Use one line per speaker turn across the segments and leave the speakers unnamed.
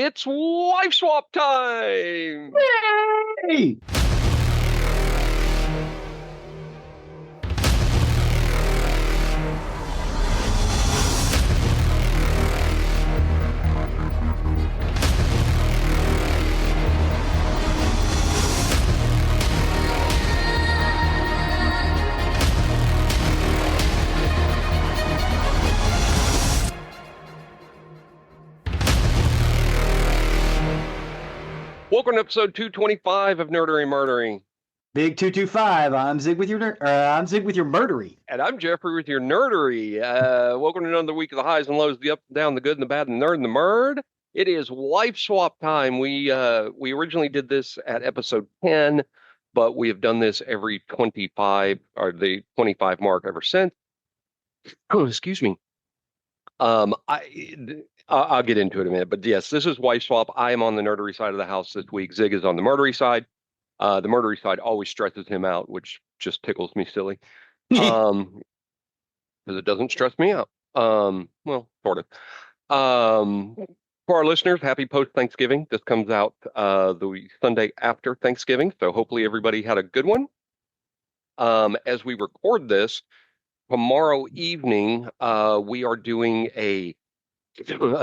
It's wife swap time!
Hey!
Welcome to episode 225 of Nerdery and Murdery.
Big 225. I'm Zig with your Murdery.
And I'm Geoffrey with your Nerdery. Welcome to another week of the highs and lows, the up and down, the good and the bad, and the nerd and the Murd. It is wife swap time. We originally did this at episode 10, but we have done this every 25 or the 25 mark ever since. Oh, excuse me. I'll get into it in a minute, but yes, this is wife swap. I am on the nerdery side of the house this week. Zig is on the murdery side. The murdery side always stresses him out, which just tickles me silly. Because it doesn't stress me out. Well, sort of. For our listeners, happy post-Thanksgiving. This comes out the Sunday after Thanksgiving, so hopefully everybody had a good one. As we record this, tomorrow evening, we are doing a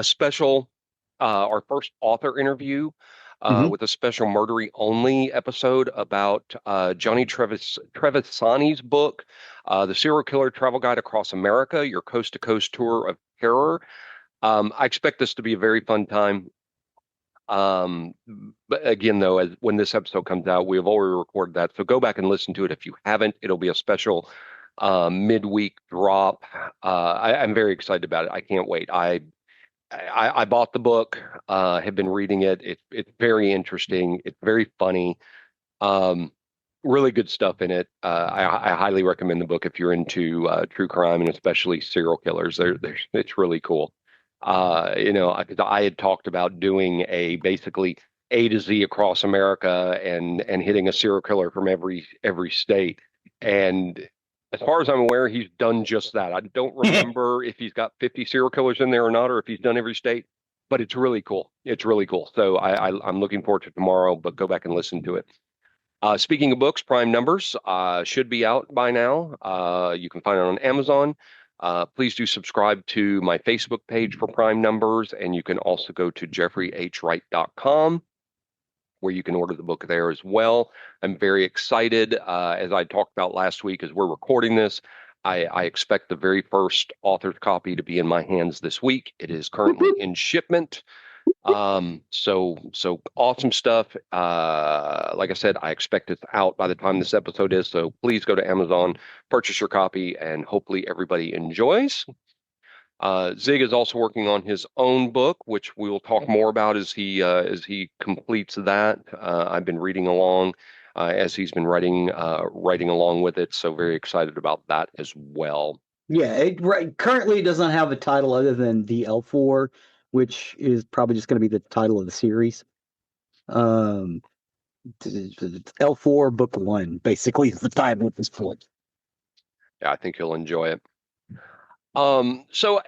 special, our first author interview with a special Murdery only episode about Johnny Trevisani's book, The Serial Killer Travel Guide Across America, Your Coast to Coast Tour of Terror. I expect this to be a very fun time. But again, though, when this episode comes out, we have already recorded that. So go back and listen to it if you haven't. It'll be a special midweek drop. I'm very excited about it. I can't wait. I bought the book, have been reading it. It's very interesting. It's very funny. Really good stuff in it. I highly recommend the book if you're into true crime and especially serial killers. It's really cool. I had talked about doing a basically A to Z across America and hitting a serial killer from every state. And as far as I'm aware, he's done just that. I don't remember if he's got 50 serial killers in there or not, or if he's done every state, but it's really cool. It's really cool. So I'm looking forward to tomorrow, but go back and listen to it. Speaking of books, Prime Numbers should be out by now. You can find it on Amazon. Please do subscribe to my Facebook page for Prime Numbers, and you can also go to jeffreyhwright.com. where you can order the book there as well. I'm very excited. As I talked about last week, as we're recording this, I expect the very first author's copy to be in my hands this week. It is currently in shipment. So awesome stuff. Like I said, I expect it's out by the time this episode is. So please go to Amazon, purchase your copy, and hopefully everybody enjoys. Zig is also working on his own book, which we will talk more about as he completes that. I've been reading along as he's been writing along with it, so very excited about that as well.
Yeah, currently it doesn't have a title other than the L4, which is probably just going to be the title of the series. L4 Book 1, basically, is the title at this point.
Yeah, I think you'll enjoy it. So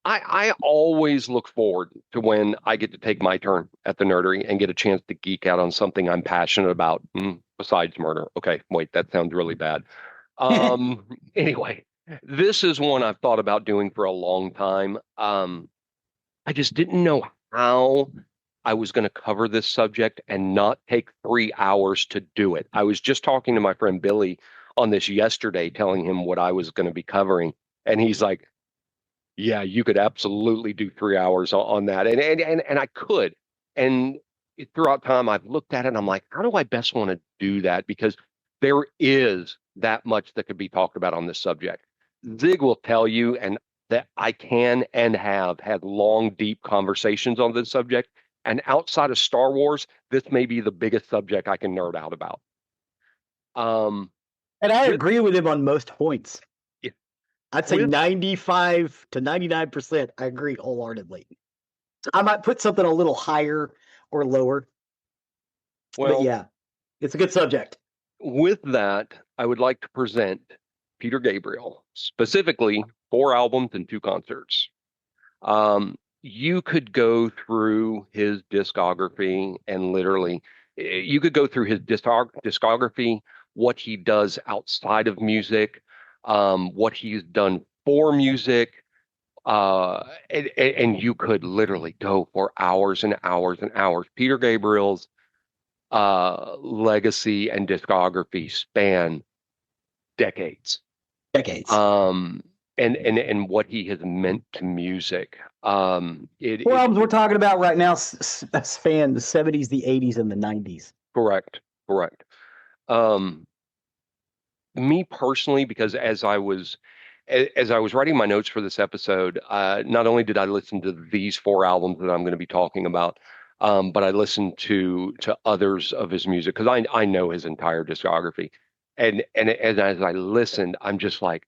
I always look forward to when I get to take my turn at the nerdery and get a chance to geek out on something I'm passionate about, besides murder. Okay, wait, that sounds really bad. Anyway, this is one I've thought about doing for a long time. I just didn't know how I was going to cover this subject and not take 3 hours to do it. I was just talking to my friend Billy on this yesterday, telling him what I was going to be covering. And he's like, yeah, you could absolutely do 3 hours on that. And I could. And throughout time, I've looked at it and I'm like, how do I best want to do that? Because there is that much that could be talked about on this subject. Zig will tell you and that I can and have had long, deep conversations on this subject. And outside of Star Wars, this may be the biggest subject I can nerd out about.
And I agree with him on most points. I'd say 95 to 99%. I agree wholeheartedly. I might put something a little higher or lower. Well, but yeah, it's a good subject.
With that, I would like to present Peter Gabriel, specifically 4 albums and 2 concerts. you could go through his discography and literally, you could go through his discography, what he does outside of music, what he's done for music, and you could literally go for hours and hours and hours. Peter Gabriel's legacy and discography span decades.
Decades.
Um, and what he has meant to music.
Four albums we're talking about right now span the 70s, the 80s, and the 90s.
Correct, correct. Um, Me personally, because as I was writing my notes for this episode, not only did I listen to these four albums that I'm going to be talking about, but I listened to others of his music because I know his entire discography, and as I listened, I'm just like,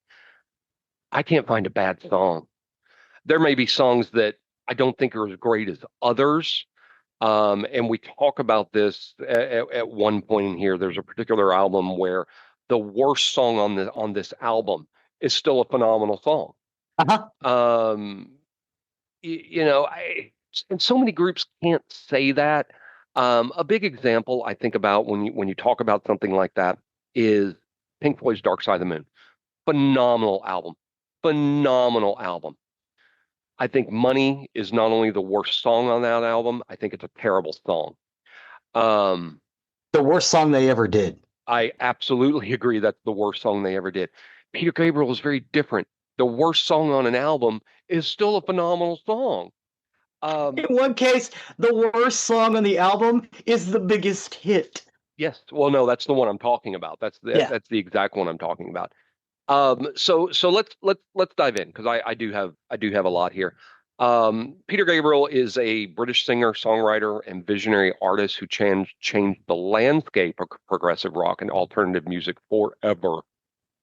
I can't find a bad song. There may be songs that I don't think are as great as others. And we talk about this at one point in here. There's a particular album where the worst song on this album is still a phenomenal song.
Uh-huh.
You know, and so many groups can't say that. A big example I think about when you talk about something like that is Pink Floyd's Dark Side of the Moon. Phenomenal album. Phenomenal album. I think Money is not only the worst song on that album, I think it's a terrible song.
The worst song they ever did.
I absolutely agree that's the worst song they ever did. Peter Gabriel is very different. The worst song on an album is still a phenomenal song.
In one case, the worst song on the album is the biggest hit.
Yes. Well, no, that's the one I'm talking about. That's the exact one I'm talking about. So let's dive in because I do have a lot here. Peter Gabriel is a British singer, songwriter, and visionary artist who changed the landscape of progressive rock and alternative music forever.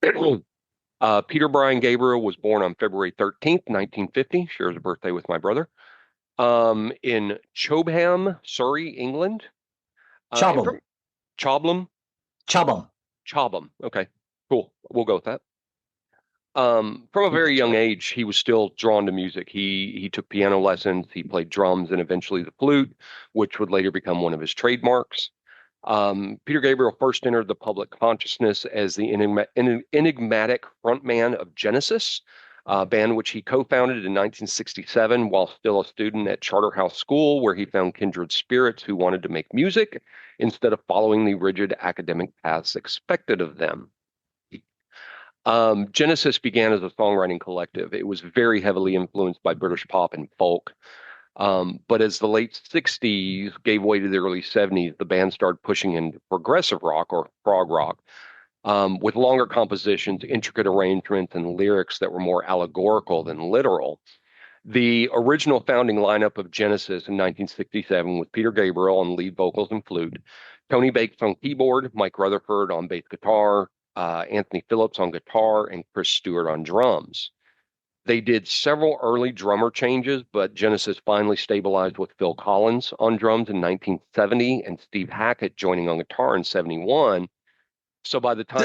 Peter Brian Gabriel was born on February 13th, 1950. Shares a birthday with my brother. In Chobham, Surrey, England.
Chobham.
Chobham.
Chobham.
Chobham. Okay, cool. We'll go with that. From a very young age, he was still drawn to music. He took piano lessons, he played drums, and eventually the flute, which would later become one of his trademarks. Peter Gabriel first entered the public consciousness as the enigmatic frontman of Genesis, a band which he co-founded in 1967 while still a student at Charterhouse School, where he found kindred spirits who wanted to make music instead of following the rigid academic paths expected of them. Genesis began as a songwriting collective. It was very heavily influenced by British pop and folk. But as the late 60s gave way to the early 70s, the band started pushing into progressive rock or prog rock with longer compositions, intricate arrangements, and lyrics that were more allegorical than literal. The original founding lineup of Genesis in 1967 was Peter Gabriel on lead vocals and flute, Tony Bates on keyboard, Mike Rutherford on bass guitar, Anthony Phillips on guitar, and Chris Stewart on drums. They did several early drummer changes, but Genesis finally stabilized with Phil Collins on drums in 1970 and Steve Hackett joining on guitar in 71. So by the time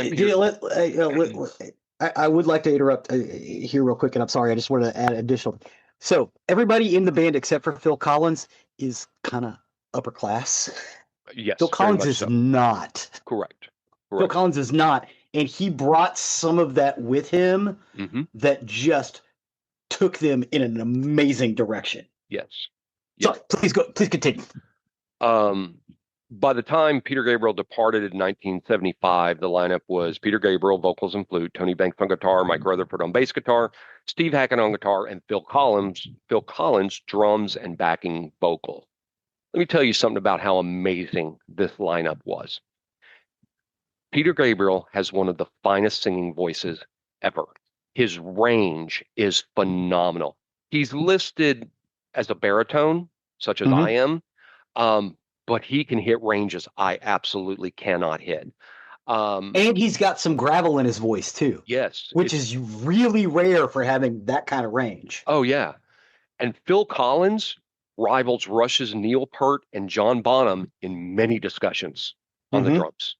I would like to interrupt here real quick, and I'm sorry, I just wanted to add additional. So everybody in the band except for Phil Collins is kind of upper class.
Yes,
Phil Collins is not.
Correct.
Phil Collins is not, and he brought some of that with him that just took them in an amazing direction.
Yes.
So please continue.
By the time Peter Gabriel departed in 1975, the lineup was Peter Gabriel, vocals and flute, Tony Banks on guitar, Mike Rutherford on bass guitar, Steve Hackett on guitar, and Phil Collins, drums and backing vocals. Let me tell you something about how amazing this lineup was. Peter Gabriel has one of the finest singing voices ever. His range is phenomenal. He's listed as a baritone, such as I am, but he can hit ranges I absolutely cannot hit.
And he's got some gravel in his voice too.
Yes.
Which is really rare for having that kind of range.
Oh, yeah. And Phil Collins rivals Rush's Neil Peart and John Bonham in many discussions on the drums.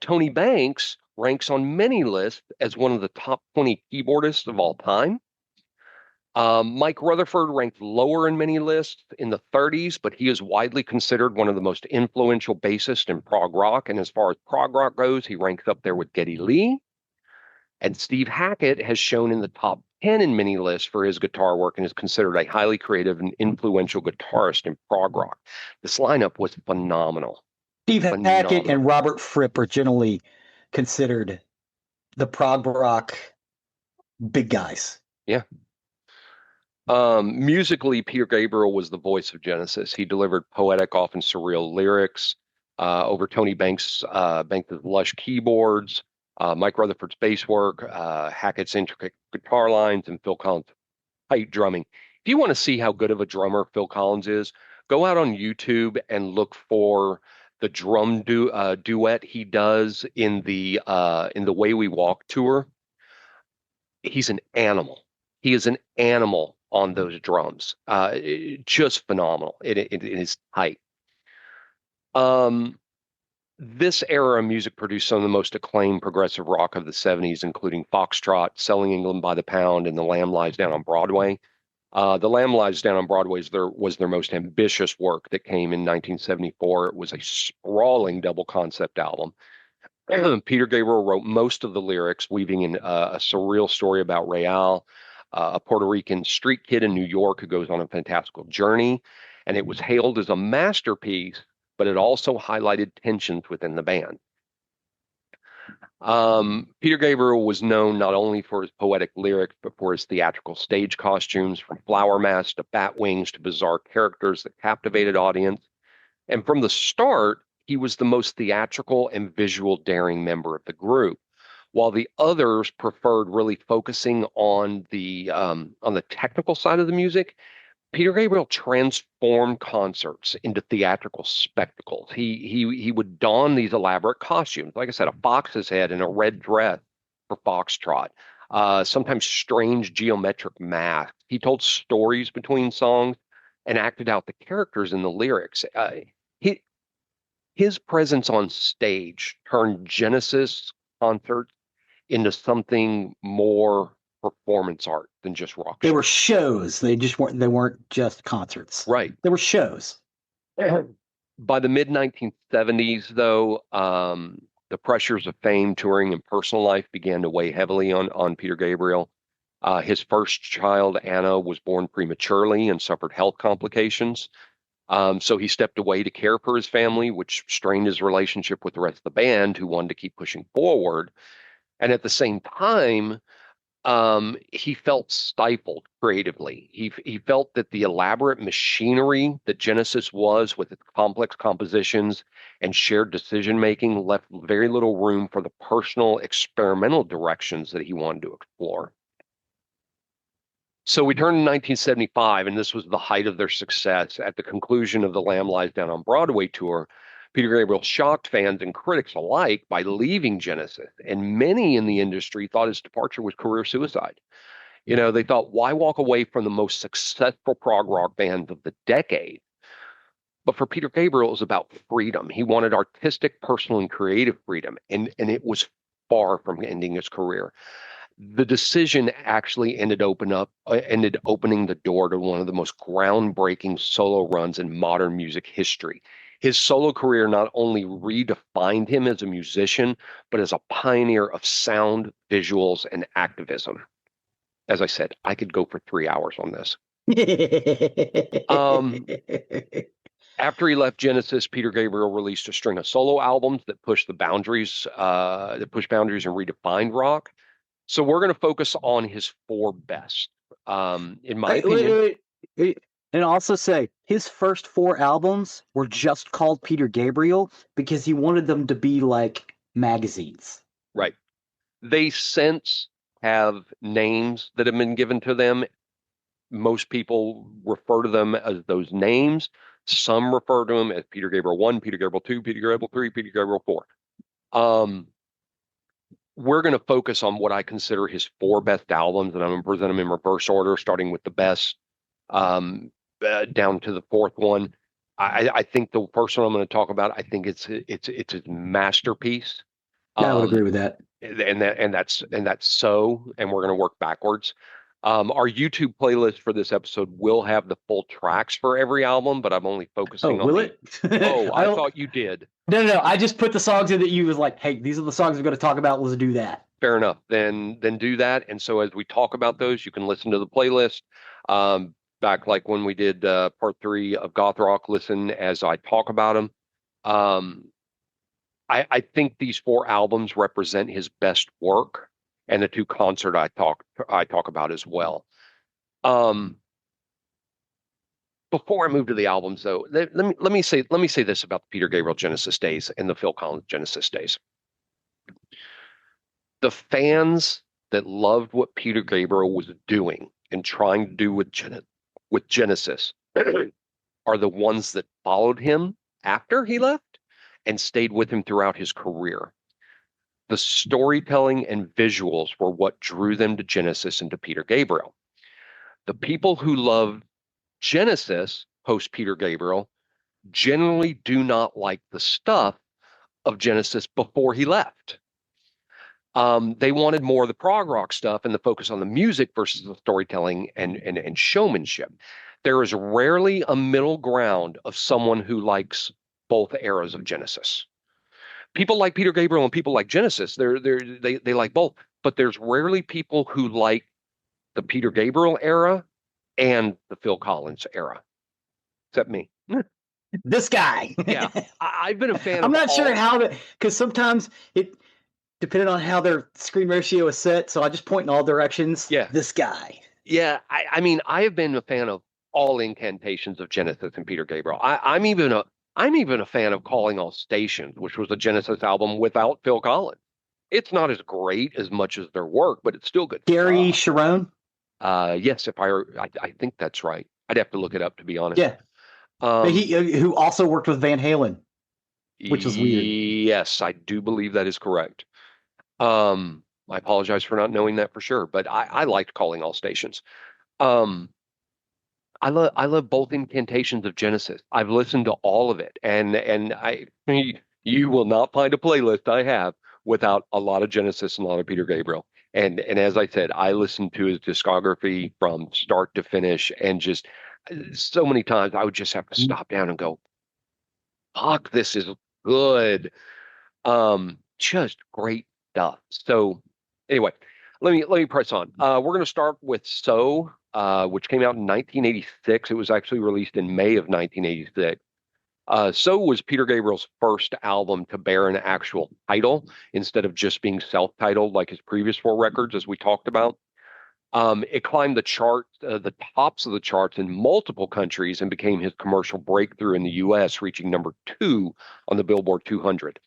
Tony Banks ranks on many lists as one of the top 20 keyboardists of all time. Mike Rutherford ranked lower in many lists in the 30s, but he is widely considered one of the most influential bassists in prog rock. And as far as prog rock goes, he ranks up there with Geddy Lee. And Steve Hackett has shown in the top 10 in many lists for his guitar work and is considered a highly creative and influential guitarist in prog rock. This lineup was phenomenal.
Steve Hackett and Robert Fripp are generally considered the prog rock big guys.
Yeah. Musically, Peter Gabriel was the voice of Genesis. He delivered poetic, often surreal lyrics over Tony Banks' lush keyboards, Mike Rutherford's bass work, Hackett's intricate guitar lines, and Phil Collins' tight drumming. If you want to see how good of a drummer Phil Collins is, go out on YouTube and look for the drum duet he does in the Way We Walk tour. He's an animal. He is an animal on those drums. Just phenomenal. It is tight. This era of music produced some of the most acclaimed progressive rock of the 70s, including Foxtrot, Selling England by the Pound, and The Lamb Lies Down on Broadway. The Lamb Lies Down on Broadway was their most ambitious work that came in 1974. It was a sprawling double concept album. Peter Gabriel wrote most of the lyrics, weaving in a surreal story about Real, a Puerto Rican street kid in New York who goes on a fantastical journey. And it was hailed as a masterpiece, but it also highlighted tensions within the band. Peter Gabriel was known not only for his poetic lyrics, but for his theatrical stage costumes, from flower masks to bat wings to bizarre characters that captivated audience. And from the start, he was the most theatrical and visual daring member of the group, while the others preferred really focusing on the technical side of the music. Peter Gabriel transformed concerts into theatrical spectacles. He would don these elaborate costumes, like I said, a fox's head and a red dress for Foxtrot, sometimes strange geometric masks. He told stories between songs and acted out the characters in the lyrics. His presence on stage turned Genesis concerts into something more performance art than just rock shows.
They were shows. They weren't just concerts.
Right.
They were shows.
By the mid 1970s, though, the pressures of fame, touring, and personal life began to weigh heavily on Peter Gabriel. His first child, Anna, was born prematurely and suffered health complications. So he stepped away to care for his family, which strained his relationship with the rest of the band, who wanted to keep pushing forward. And at the same time, he felt stifled creatively. He felt that the elaborate machinery that Genesis was, with its complex compositions and shared decision-making, left very little room for the personal, experimental directions that he wanted to explore. So we turned to 1975, and this was the height of their success. At the conclusion of the Lamb Lies Down on Broadway tour, Peter Gabriel shocked fans and critics alike by leaving Genesis, and many in the industry thought his departure was career suicide. You know, they thought, why walk away from the most successful prog rock band of the decade? But for Peter Gabriel, it was about freedom. He wanted artistic, personal, and creative freedom, and it was far from ending his career. The decision actually ended opening the door to one of the most groundbreaking solo runs in modern music history. His solo career not only redefined him as a musician, but as a pioneer of sound, visuals, and activism. As I said, I could go for 3 hours on this. After he left Genesis, Peter Gabriel released a string of solo albums that pushed boundaries and redefined rock. So we're going to focus on his four best. In my opinion.
And also say his first four albums were just called Peter Gabriel because he wanted them to be like magazines.
Right. They since have names that have been given to them. Most people refer to them as those names. Some refer to him as Peter Gabriel 1, Peter Gabriel 2, Peter Gabriel 3, Peter Gabriel 4. We're going to focus on what I consider his four best albums, and I'm going to present them in reverse order, starting with the best down to the fourth one. I think the first one I'm going to talk about, I think it's his masterpiece.
Yeah, I would agree with that.
And that's so, and we're going to work backwards. Our YouTube playlist for this episode will have the full tracks for every album, but I'm only focusing on
will
the.
it?
Oh, I thought you did.
No. I just put the songs in that you was like, hey, these are the songs we're going to talk about. Let's do that.
Fair enough. Then do that. And so as we talk about those, you can listen to the playlist. Back like when we did part 3 of Goth Rock, listen as I talk about them. I think these 4 albums represent his best work, and the 2 concert I talk about as well. Before I move to the albums, though, let me say this about the Peter Gabriel Genesis days and the Phil Collins Genesis days. The fans that loved what Peter Gabriel was doing and trying to do with Genesis are the ones that followed him after he left and stayed with him throughout his career. The storytelling and visuals were what drew them to Genesis and to Peter Gabriel. The people who loved Genesis post Peter Gabriel generally do not like the stuff of Genesis before he left. They wanted more of the prog rock stuff and the focus on the music versus the storytelling and showmanship. There is rarely a middle ground of someone who likes both eras of Genesis. People like Peter Gabriel and people like Genesis. They like both, but there's rarely people who like the Peter Gabriel era and the Phil Collins era, except me.
This guy.
Yeah, I've been a fan.
I'm not sure how to, because sometimes it. Depending on how their screen ratio is set, so I just point in all directions.
Yeah.
This guy.
Yeah, I mean, I have been a fan of all incantations of Genesis and Peter Gabriel. I'm even a fan of Calling All Stations, which was a Genesis album without Phil Collins. It's not as great as much as their work, but it's still good.
Gary Sharon?
Yes, if I think that's right. I'd have to look it up to be honest.
Yeah. Who also worked with Van Halen, which is weird.
Yes, I do believe that is correct. I apologize for not knowing that for sure, but I liked Calling All Stations. I love both incantations of Genesis. I've listened to all of it, and you will not find a playlist I have without a lot of Genesis and a lot of Peter Gabriel. And as I said, I listened to his discography from start to finish, and just so many times I would just have to stop down and go, "Fuck, this is good." Just great stuff. So anyway, let me press on. We're going to start with So, which came out in 1986. It was actually released in May of 1986. So was Peter Gabriel's first album to bear an actual title instead of just being self-titled like his previous 4 records, as we talked about. It climbed the tops of the charts in multiple countries and became his commercial breakthrough in the U.S., reaching number 2 on the Billboard 200.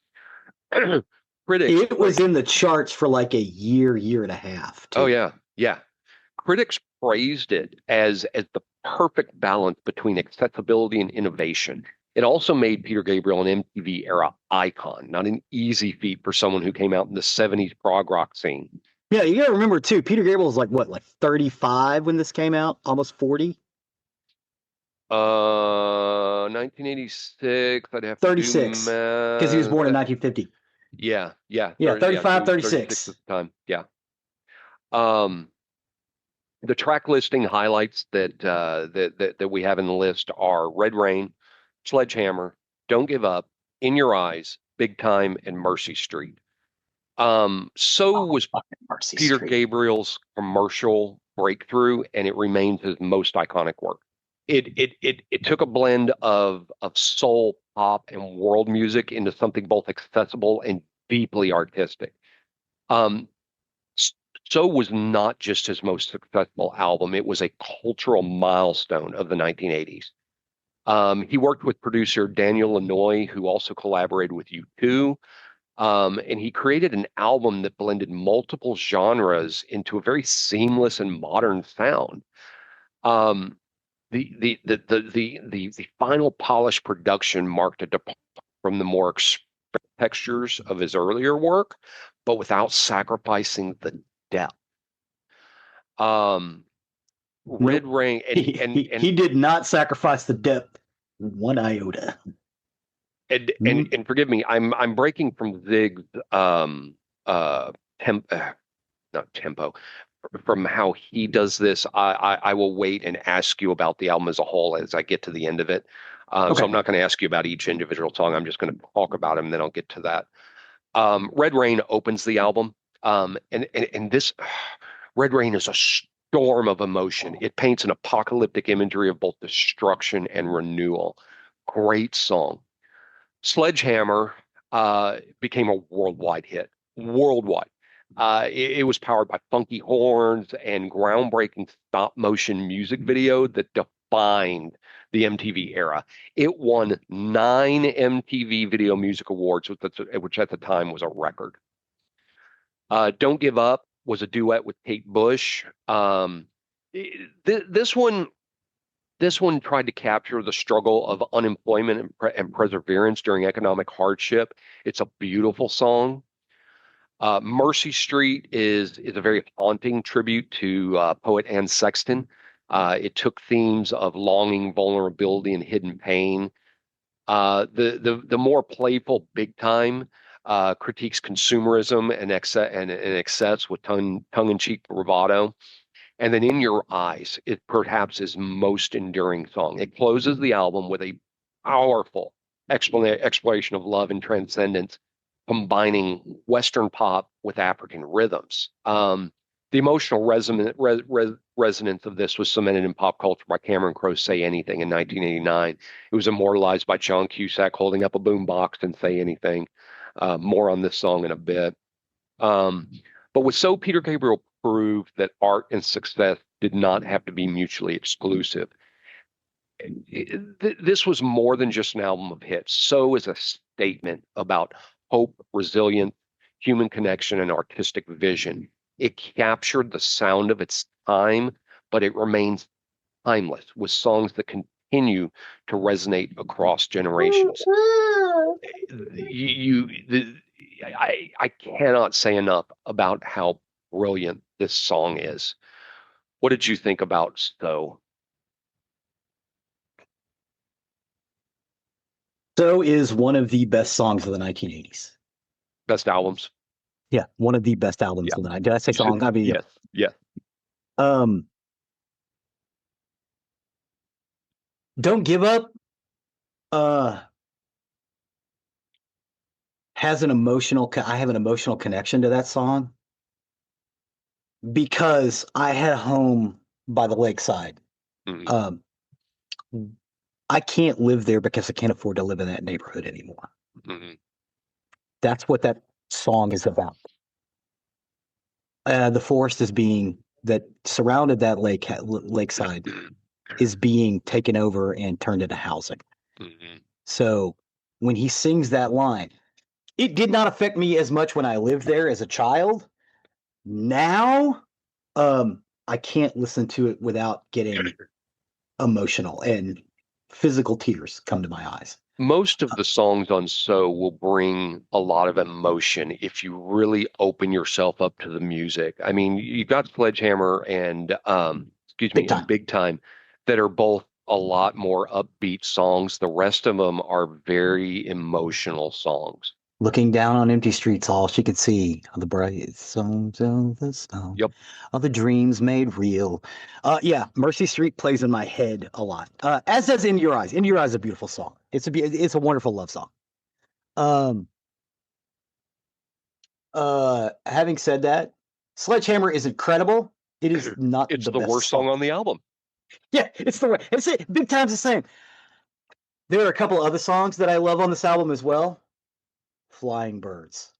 It was in the charts for like a year and a half.
Too. Oh yeah. Critics praised it as the perfect balance between accessibility and innovation. It also made Peter Gabriel an MTV era icon, not an easy feat for someone who came out in the 70s prog rock scene.
Yeah, you got to remember too, Peter Gabriel was like 35 when this came out, almost 40.
1986, I'd have
36, because he was born in 1950.
Yeah,
35, 36
at the time. Yeah. The track listing highlights that we have in the list are Red Rain, Sledgehammer, Don't Give Up, In Your Eyes, Big Time, and Mercy Street. Was Peter Gabriel's commercial breakthrough, and it remains his most iconic work. It took a blend of soul, pop, and world music into something both accessible and deeply artistic. So was not just his most successful album; it was a cultural milestone of the 1980s. He worked with producer Daniel Lanois, who also collaborated with U2. And he created an album that blended multiple genres into a very seamless and modern sound. The final polished production marked a departure from the more expressive textures of his earlier work, but without sacrificing the depth. Red Rain, and
he did not sacrifice the depth one iota.
And forgive me, I'm breaking from Zig's not tempo, from how he does this. I will wait and ask you about the album as a whole as I get to the end of it. So I'm not going to ask you about each individual song. I'm just going to talk about them, and then I'll get to that. Red Rain opens the album, and this Red Rain is a storm of emotion. It paints an apocalyptic imagery of both destruction and renewal. Great song. Sledgehammer became a worldwide hit. Worldwide. It was powered by funky horns and groundbreaking stop motion music video that defined the MTV era. It won 9 MTV Video Music Awards, which at the time was a record. Don't Give Up was a duet with Kate Bush. This one tried to capture the struggle of unemployment and perseverance during economic hardship. It's a beautiful song. Mercy Street is a very haunting tribute to poet Anne Sexton. It took themes of longing, vulnerability, and hidden pain. The more playful Big Time critiques consumerism and excess with tongue-in-cheek bravado. And then In Your Eyes, it perhaps his most enduring song. It closes the album with a powerful exploration of love and transcendence, combining Western pop with African rhythms. The emotional resonance of this was cemented in pop culture by Cameron Crowe's Say Anything in 1989. It was immortalized by John Cusack holding up a boombox and Say Anything. More on this song in a bit. But with So, Peter Gabriel proved that art and success did not have to be mutually exclusive. This was more than just an album of hits. So is a statement about hope, resilience, human connection, and artistic vision. It captured the sound of its time, but it remains timeless with songs that continue to resonate across generations. I cannot say enough about how brilliant this song is. What did you think about So?
So is one of the best songs of the 1980s.
Best albums?
Yeah, one of the best albums of the night. Did I say song? I mean,
yes, yes.
Don't Give Up has an emotional I have an emotional connection to that song because I had a home by the lakeside. Mm-hmm. I can't live there because I can't afford to live in that neighborhood anymore. Mm-hmm. That's what that song is about. The forest is being that surrounded that lakeside is being taken over and turned into housing. Mm-hmm. So when he sings that line, it did not affect me as much when I lived there as a child. Now, I can't listen to it without getting emotional and physical tears come to my eyes.
Most of the songs on So will bring a lot of emotion if you really open yourself up to the music. I mean, you've got Sledgehammer and Big Time that are both a lot more upbeat songs. The rest of them are very emotional songs.
Looking down on empty streets, all she could see are the bright songs of the snow.
Yep.
Are the dreams made real? Yeah, Mercy Street plays in my head a lot. As does In Your Eyes. In Your Eyes is a beautiful song. It's a wonderful love song. Having said that, Sledgehammer is incredible. It is not.
It's the worst song on the album.
Yeah, it's the worst. It's it. Big Time's the same. There are a couple other songs that I love on this album as well. Flying Birds.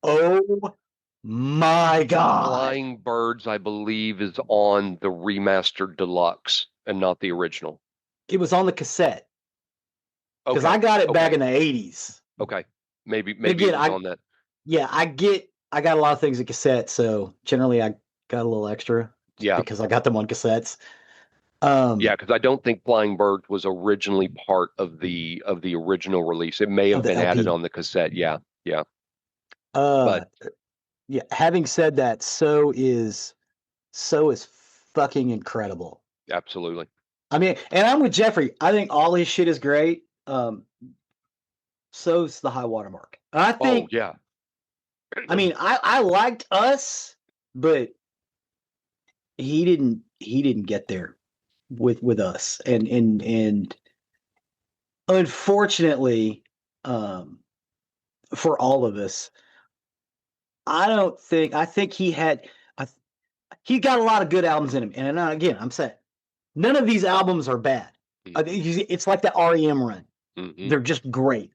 Oh my God.
Flying Birds, I believe, is on the remastered deluxe and not the original.
It was on the cassette. Because I got it back in the 80s.
Okay. Maybe again, it was on that.
Yeah, I got a lot of things in cassette, so generally I got a little extra.
Yeah.
Because I got them on cassettes.
Yeah, because I don't think Flying Bird was originally part of the original release. It may have been added on the cassette. Yeah, yeah.
But yeah, having said that, So is fucking incredible.
Absolutely.
I mean, and I'm with Geoffrey. I think all his shit is great. So's the high watermark. I think.
Oh yeah.
I mean, I liked Us, but he didn't get there with us, and unfortunately, um, for all of us, I think I, he got a lot of good albums in him, and again, I'm saying none of these albums are bad. It's like the REM run; they're just great.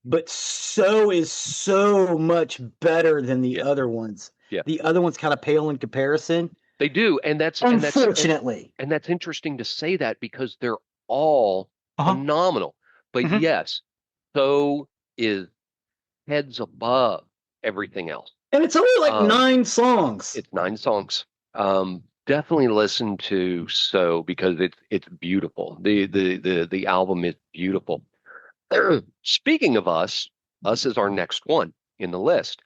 But so is so much better than the other ones.
Yeah.
The other ones kind of pale in comparison.
They do, and that's
unfortunately,
and that's interesting to say that because they're all phenomenal. But yes, so is heads above everything else.
And it's only like 9 songs.
It's 9 songs. Definitely listen to So because it's beautiful. The album is beautiful. Speaking of us is our next one in the list.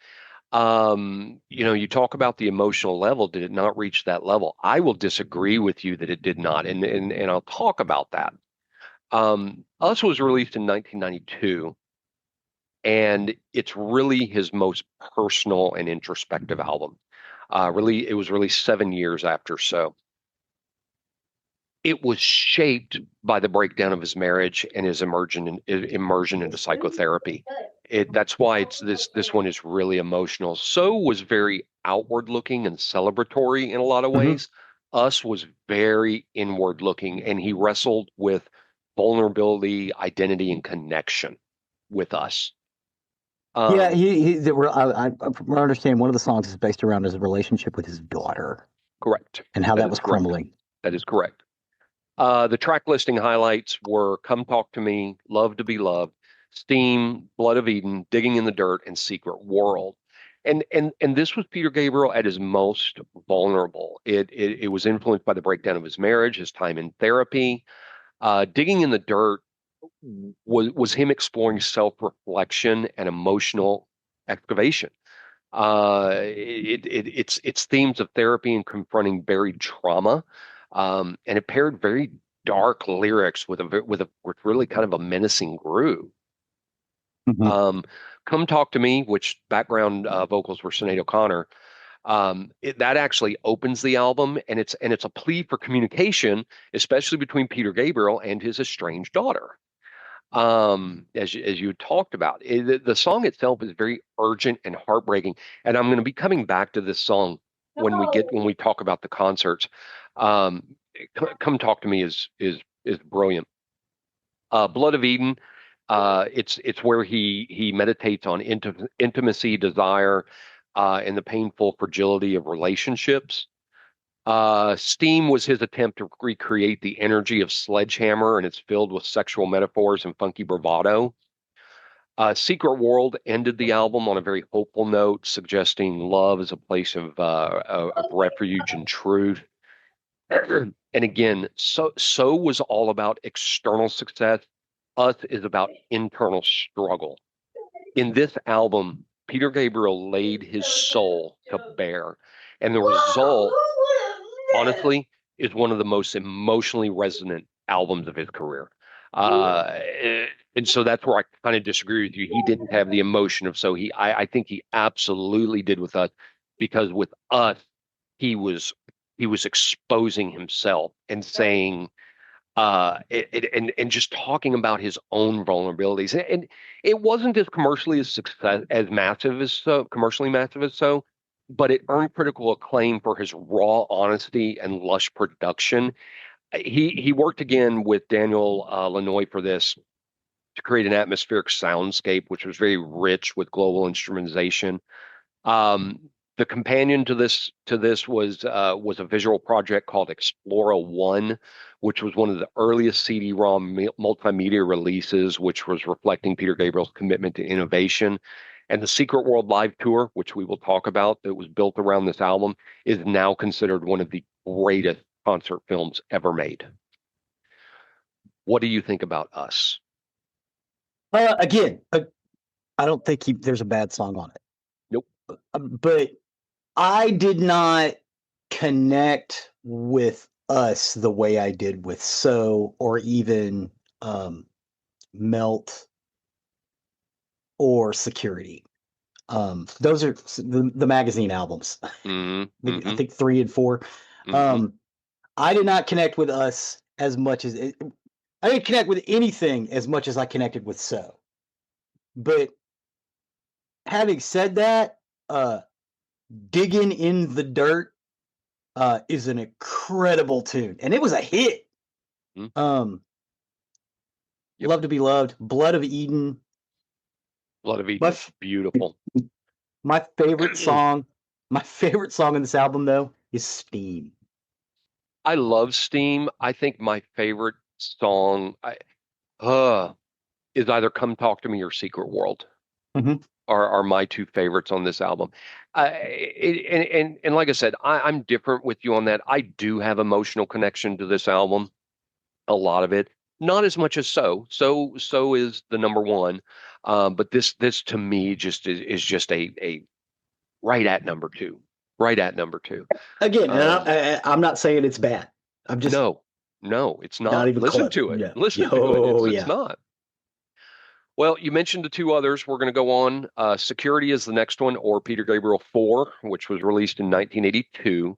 You talk about the emotional level. Did it not reach that level? I will disagree with you that it did not, and I'll talk about that. Us was released in 1992, and it's really his most personal and introspective album. It was released 7 years after So. It was shaped by the breakdown of his marriage and his immersion into psychotherapy. That's why this one is really emotional. So was very outward looking and celebratory in a lot of ways. Us was very inward looking, and he wrestled with vulnerability, identity, and connection with us.
Yeah, I understand one of the songs is based around his relationship with his daughter.
Correct.
And how that was crumbling.
That is correct. The track listing highlights were Come Talk to Me, Love to Be Loved, Steam, Blood of Eden, Digging in the Dirt, and Secret World. And this was Peter Gabriel at his most vulnerable. It was influenced by the breakdown of his marriage, his time in therapy. Digging in the Dirt was him exploring self-reflection and emotional excavation. It's themes of therapy and confronting buried trauma. And it paired very dark lyrics with really kind of a menacing groove. Come Talk to Me, which background vocals were Sinead O'Connor. That actually opens the album, and it's a plea for communication, especially between Peter Gabriel and his estranged daughter. As you talked about, the song itself is very urgent and heartbreaking, and I'm going to be coming back to this song when we talk about the concerts. Come Talk to Me is brilliant. Blood of Eden, it's where he meditates on intimacy, desire, and the painful fragility of relationships. Steam was his attempt to recreate the energy of Sledgehammer, and it's filled with sexual metaphors and funky bravado. Secret World ended the album on a very hopeful note, suggesting love is a place of refuge and truth. And again, so was all about external success. Us is about internal struggle. In this album, Peter Gabriel laid his soul to bear, and the result, honestly, is one of the most emotionally resonant albums of his career. And so that's where I kind of disagree with you. He didn't have the emotion of So. I think he absolutely did with Us, because with Us, he was exposing himself and saying and just talking about his own vulnerabilities. And it wasn't as commercially massive as So, but it earned critical acclaim for his raw honesty and lush production. He worked again with Daniel Lanois for this to create an atmospheric soundscape, which was very rich with global instrumentation. The companion to this was a visual project called Explora One, which was one of the earliest CD-ROM multimedia releases, which was reflecting Peter Gabriel's commitment to innovation. And the Secret World Live Tour, which we will talk about, that was built around this album, is now considered one of the greatest concert films ever made. What do you think about Us?
Again, I don't think there's a bad song on it.
Nope.
But I did not connect with Us the way I did with So, or even Melt or Security. Those are the magazine albums. I think 3 and 4. I did not connect with Us as much as I didn't connect with anything as much as I connected with So. But having said that, Digging in the Dirt is an incredible tune, and it was a hit. Love to Be Loved, Blood of Eden.
Blood of Eden is beautiful.
My favorite song in this album, though, is Steam.
I love Steam. I think my favorite song is either Come Talk to Me or Secret World. Are my two favorites on this album. And like I said, I'm different with you on that. I do have emotional connection to this album, a lot of it. Not as much as So. So is the number one. But this to me just is just a right at number two. Right at number two.
Again, I'm not saying it's bad. I'm just
no, it's not.
Even
Listen
close.
to it.
Yeah.
Listen to it. It's not. Well, you mentioned the two others. We're going to go on. Security is the next one, or Peter Gabriel 4, which was released in 1982.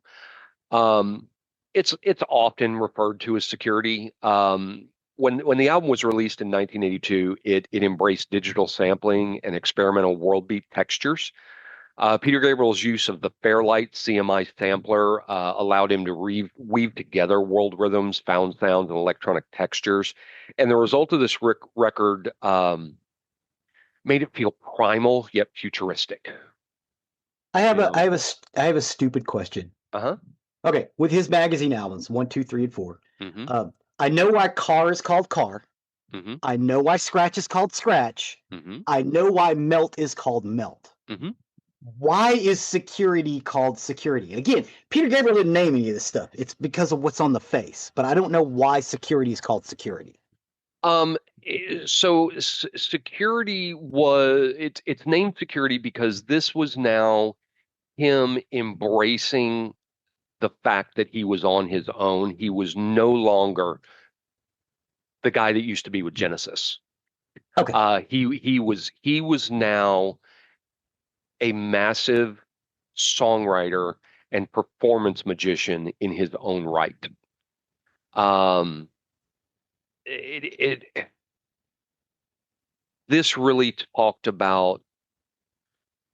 It's often referred to as Security. When the album was released in 1982, it embraced digital sampling and experimental world beat textures. Peter Gabriel's use of the Fairlight CMI sampler allowed him to weave together world rhythms, found sounds, and electronic textures. And the result of this record made it feel primal yet futuristic.
I have a stupid question. Okay, with his magazine albums 1, 2, 3, and 4, I know why Car is called Car. I know why Scratch is called Scratch. I know why Melt is called Melt. Why is Security called Security? Again, Peter Gabriel didn't name any of this stuff. It's because of what's on the face, but I don't know why Security is called Security.
So Security it's named Security because this was now him embracing the fact that he was on his own. He was no longer the guy that used to be with Genesis.
Okay.
He was now a massive songwriter and performance magician in his own right. This really talked about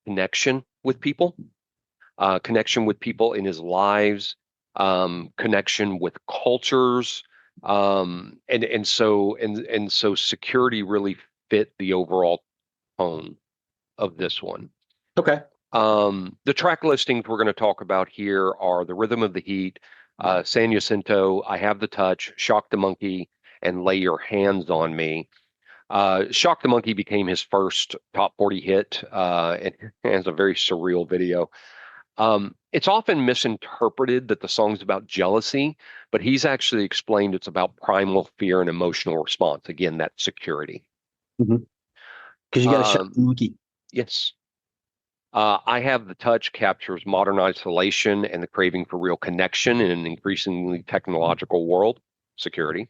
connection with people in his lives, connection with cultures, and so Security really fit the overall tone of this one.
Okay.
The track listings we're going to talk about here are The Rhythm of the Heat, San Jacinto, I Have the Touch, Shock the Monkey, and Lay Your Hands on Me. Shock the Monkey became his first top 40 hit, and has a very surreal video. It's often misinterpreted that the song's about jealousy, but he's actually explained it's about primal fear and emotional response. Again, that security.
Because you got to shock the monkey.
Yes. I Have the Touch captures modern isolation and the craving for real connection in an increasingly technological world. Security.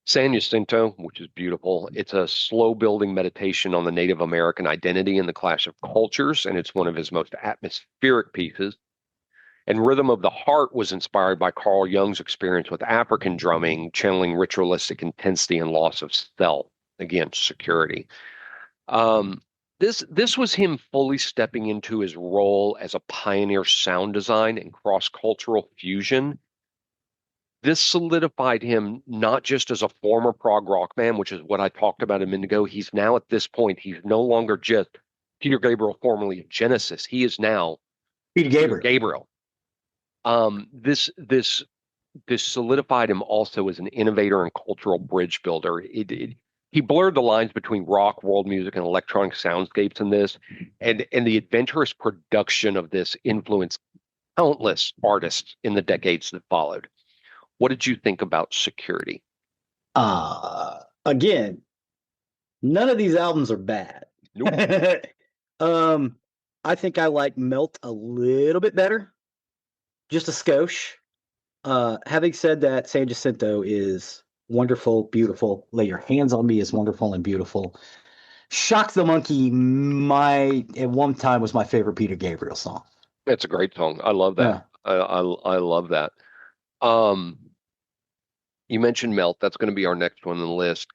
San Jacinto, which is beautiful. It's a slow building meditation on the Native American identity and the clash of cultures, and it's one of his most atmospheric pieces. And Rhythm of the Heart was inspired by Carl Jung's experience with African drumming, channeling ritualistic intensity and loss of self. Again, security. This was him fully stepping into his role as a pioneer sound design and cross-cultural fusion. This solidified him not just as a former prog rock man, which is what I talked about a minute ago. He's now at this point, he's no longer just Peter Gabriel, formerly of Genesis. He is now Peter Gabriel. This solidified him also as an innovator and cultural bridge builder. He blurred the lines between rock, world music, and electronic soundscapes in this, and the adventurous production of this influenced countless artists in the decades that followed. What did you think about Security?
Again, none of these albums are bad.
Nope.
I think I like Melt a little bit better, just a skosh. Having said that, San Jacinto is wonderful, beautiful. Lay Your Hands on Me is wonderful and beautiful. Shock the Monkey, at one time was my favorite Peter Gabriel song.
It's a great song. I love that.
Yeah.
I love that. Um, you mentioned Melt. That's going to be our next one on the list.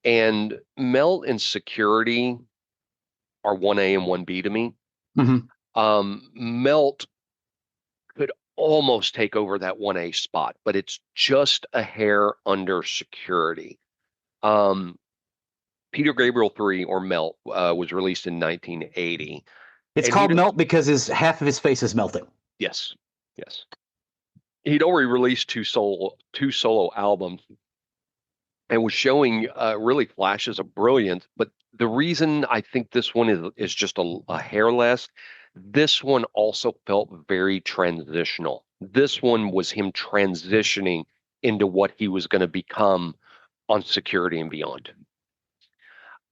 And Melt and Security are 1A and 1B to me.
Hmm.
Melt could almost take over that 1A spot, but it's just a hair under Security. Um, Peter Gabriel 3 or Melt was released in 1980.
It's
And
called Melt because his half of his face is melting.
yes, yes. He'd already released two solo albums and was showing really flashes of brilliance. But the reason I think this one is just a hair less, this one also felt very transitional. This one was him transitioning into what he was going to become on Security and Beyond.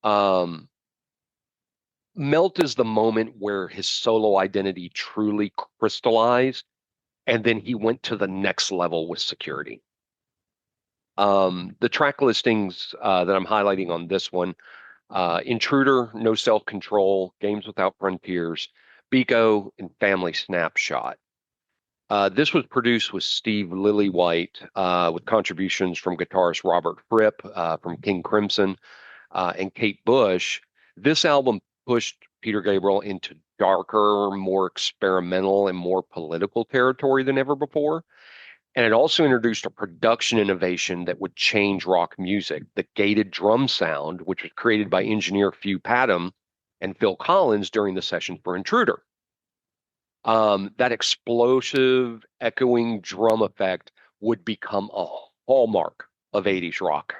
Um, Melt is the moment where his solo identity truly crystallized, and then he went to the next level with Security. The track listings that I'm highlighting on this one: Intruder, No Self Control, Games Without Frontiers, Biko, and Family Snapshot. This was produced with Steve Lillywhite, with contributions from guitarist Robert Fripp from King Crimson and Kate Bush. This album pushed Peter Gabriel into darker, more experimental, and more political territory than ever before. And it also introduced a production innovation that would change rock music, the gated drum sound, which was created by engineer Hugh Padgham and Phil Collins during the session for Intruder. That explosive, echoing drum effect would become a hallmark of 80s rock.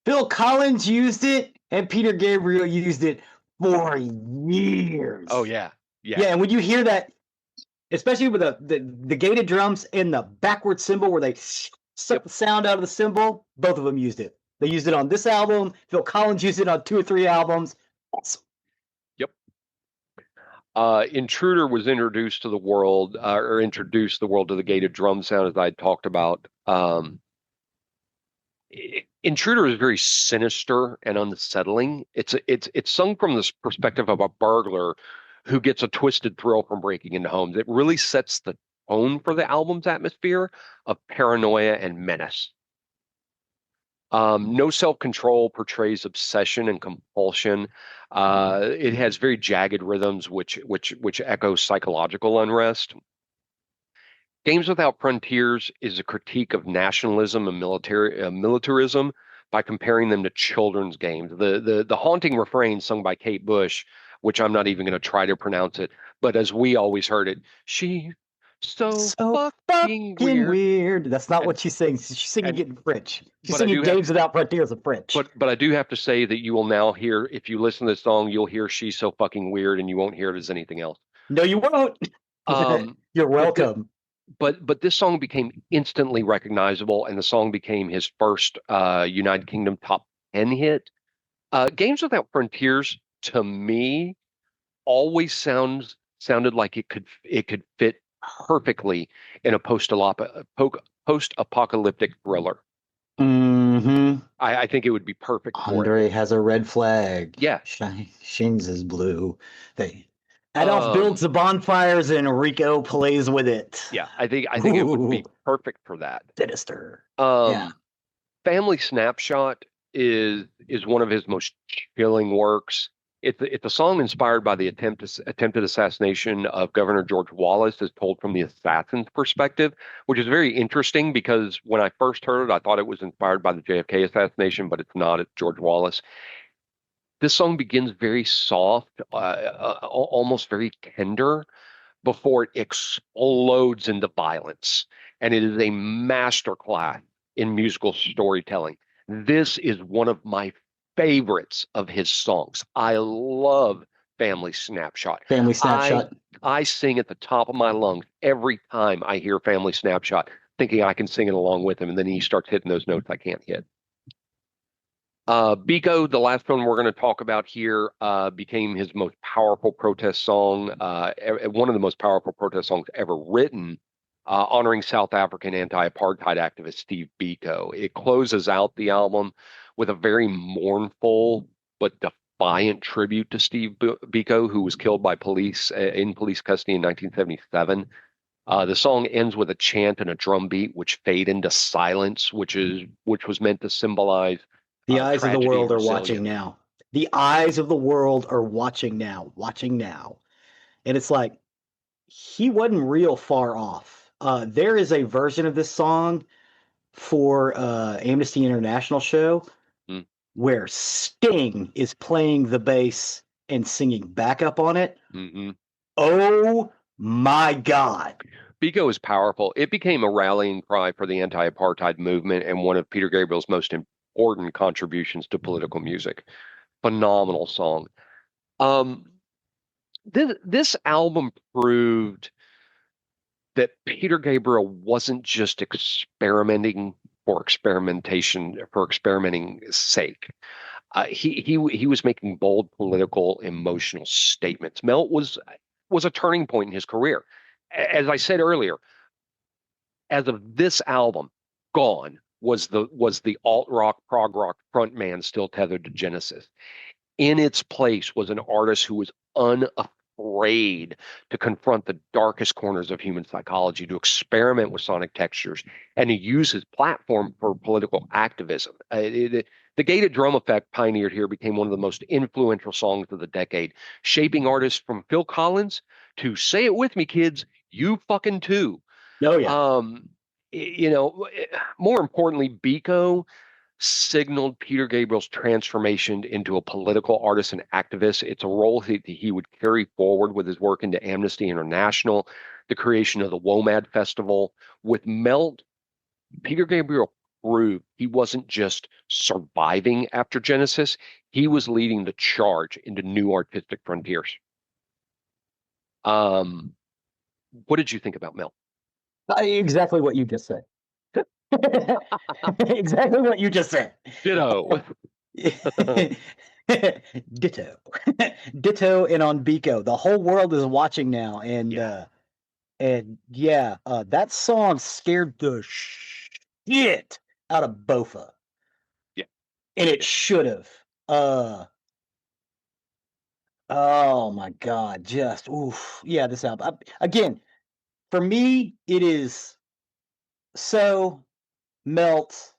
Phil Collins used it, and Peter Gabriel used it for years.
Oh, yeah.
Yeah, and when you hear that, especially with the gated drums and the backward cymbal where they suck the sound out of the cymbal, both of them used it. They used it on this album. Phil Collins used it on 2 or 3 albums. Awesome.
Yep. Intruder was introduced to the world, or introduced the world to the gated drum sound, as I talked about. Intruder is very sinister and unsettling. It's sung from this perspective of a burglar who gets a twisted thrill from breaking into homes. It really sets the tone for the album's atmosphere of paranoia and menace. No Self-Control portrays obsession and compulsion. It has very jagged rhythms, which echo psychological unrest. Games Without Frontiers is a critique of nationalism and militarism by comparing them to children's games. The haunting refrain sung by Kate Bush, which I'm not even going to try to pronounce it, but as we always heard it, she so fucking weird.
That's not what she's saying. She's singing it in French. She's singing
Games
Without Frontiers in French.
But I do have to say that you will now hear, if you listen to this song, you'll hear "She's So Fucking Weird," and you won't hear it as anything else.
No, you won't. You're welcome.
But this song became instantly recognizable, and the song became his first United Kingdom top 10 hit. Games Without Frontiers, to me, always sounded like it could fit perfectly in a post-apocalyptic thriller.
Mm-hmm.
I think it would be perfect for
Andre has a red flag.
Yeah.
Shins is blue. Adolf builds the bonfires and Rico plays with it.
Yeah, I think it would be perfect for that.
Sinister.
Family Snapshot is one of his most chilling works. It's a song inspired by the attempted assassination of Governor George Wallace, as told from the assassin's perspective, which is very interesting because when I first heard it, I thought it was inspired by the JFK assassination, but it's not. It's George Wallace. This song begins very soft, almost very tender, before it explodes into violence, and it is a masterclass in musical storytelling. This is one of my favorites of his songs. I love Family Snapshot.
Family Snapshot.
I sing at the top of my lungs every time I hear Family Snapshot, thinking I can sing it along with him, and then he starts hitting those notes I can't hit. Biko, the last one we're going to talk about here, became his most powerful protest song, one of the most powerful protest songs ever written, honoring South African anti-apartheid activist Steve Biko. It closes out the album with a very mournful but defiant tribute to Steve Biko, who was killed by police in police custody in 1977. The song ends with a chant and a drum beat, which fade into silence, which was meant to symbolize
the eyes of the
tragedy and
world are
resilience.
watching now. The eyes of the world are watching now, watching now. And it's like, he wasn't real far off. There is a version of this song for Amnesty International show where Sting is playing the bass and singing backup on it.
Mm-hmm.
Oh my God.
Biko is powerful. It became a rallying cry for the anti-apartheid movement and one of Peter Gabriel's most important contributions to political music. Phenomenal song. This album proved that Peter Gabriel wasn't just experimenting for experimenting's sake. He was making bold political, emotional statements. Melt was a turning point in his career. As I said earlier, as of this album, Gone was the alt rock, prog rock frontman still tethered to Genesis. In its place was an artist who was unafraid to confront the darkest corners of human psychology, to experiment with sonic textures, and to use his platform for political activism. The gated drum effect pioneered here became one of the most influential songs of the decade, shaping artists from Phil Collins to, say it with me, kids, you fucking too.
Oh, yeah.
More importantly, Biko signaled Peter Gabriel's transformation into a political artist and activist. It's a role he would carry forward with his work into Amnesty International, the creation of the WOMAD Festival. With Melt, Peter Gabriel proved he wasn't just surviving after Genesis, he was leading the charge into new artistic frontiers. What did you think about Melt?
Exactly what you just said. Exactly what you just said.
Ditto.
Ditto. Ditto and on Biko. The whole world is watching now. And that song scared the shit out of Bofa.
Yeah.
And it should have. Oh my God. Just oof. Yeah, this album. Again, for me, it is so Melt,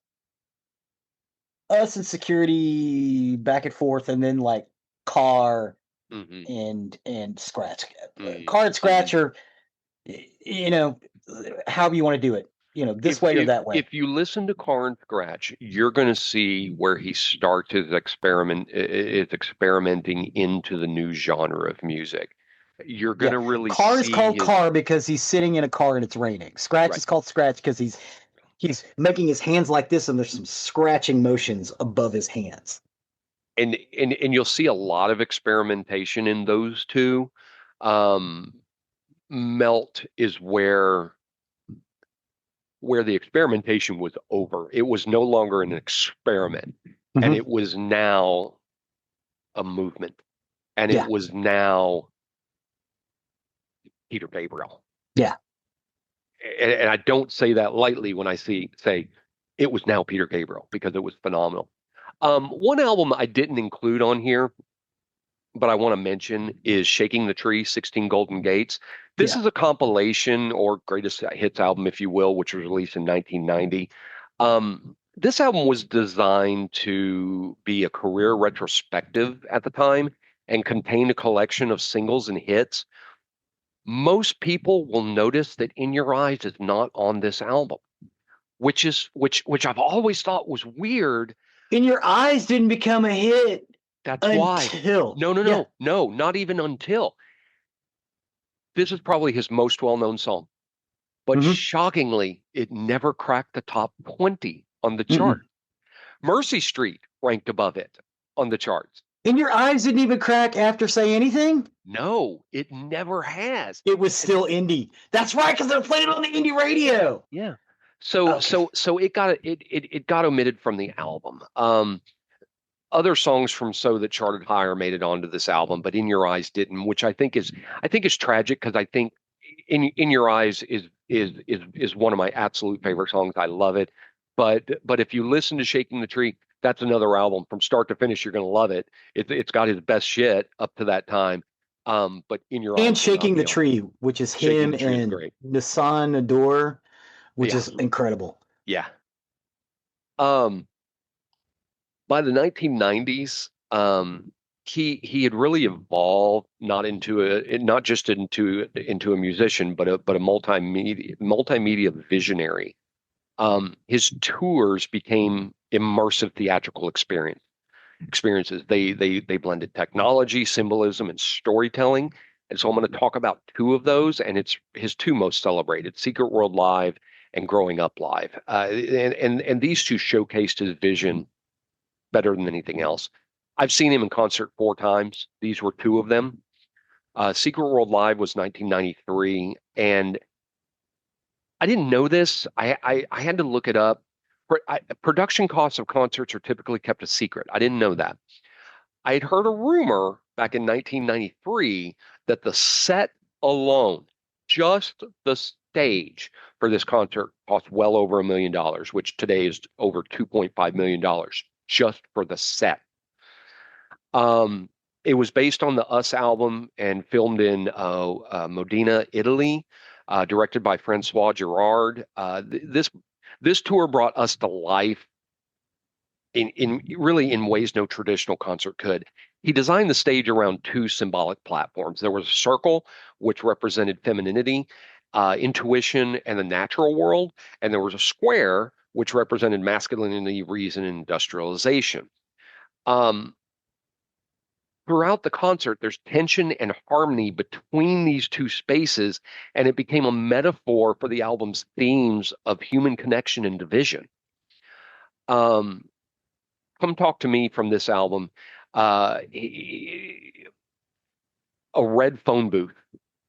Us and Security back and forth, and then like Car and Scratch. Car and Scratch are, however you want to do it, this way or that way.
If you listen to Car and Scratch, you're going to see where he starts his experimenting into the new genre of music. You're going to really
Car is called Car because he's sitting in a car and it's raining. Scratch is called Scratch because he's making his hands like this, and there's some scratching motions above his hands.
And you'll see a lot of experimentation in those two. Melt is where the experimentation was over. It was no longer an experiment, and it was now a movement, and it was now Peter Gabriel.
Yeah.
And I don't say that lightly when I say it was now Peter Gabriel, because it was phenomenal. One album I didn't include on here, but I want to mention, is Shaking the Tree, 16 Golden Gates. This is a compilation or greatest hits album, if you will, which was released in 1990. This album was designed to be a career retrospective at the time and contained a collection of singles and hits. Most people will notice that In Your Eyes is not on this album, which I've always thought was weird.
In Your Eyes didn't become a hit.
That's why. No, not even until. This is probably his most well-known song. But shockingly, it never cracked the top 20 on the chart. Mercy Street ranked above it on the charts.
In Your Eyes didn't even crack after Say Anything?
No, it never has.
It was still indie. That's right, because they're playing on the indie radio.
Yeah. So it got omitted from the album. Other songs from So that charted higher made it onto this album, but In Your Eyes didn't, which I think is tragic, because I think In Your Eyes is one of my absolute favorite songs. I love it. But if you listen to Shaking the Tree, That's another album from start to finish. You're going to love it. It's got his best shit up to that time. But In Your
And
Eyes Will Not
Shaking
Be
the
On.
Tree, which is
Shaking
him
the Tree is
and
great.
Nissan Adore, which
Yeah.
is incredible.
Yeah. Um, by the 1990s, he had really evolved not just into a musician, but a multimedia visionary. His tours became immersive theatrical experiences. They blended technology, symbolism, and storytelling. And so I'm going to talk about two of those, and it's his two most celebrated, Secret World Live and Growing Up Live. And these two showcased his vision better than anything else. I've seen him in concert 4 times. These were two of them. Secret World Live was 1993, and I didn't know this. I had to look it up. Production costs of concerts are typically kept a secret. I didn't know that. I had heard a rumor back in 1993 that the set alone, just the stage for this concert, cost well over $1 million, which today is over $2.5 million just for the set. Um, it was based on the Us album and filmed in Modena, Italy, directed by Francois Girard. This tour brought Us to life in really in ways no traditional concert could. He designed the stage around two symbolic platforms. There was a circle, which represented femininity, intuition, and the natural world, and there was a square, which represented masculinity, reason, and industrialization. Um, Throughout the concert, there's tension and harmony between these two spaces, and it became a metaphor for the album's themes of human connection and division. Um, Come Talk to Me from this album, a red phone booth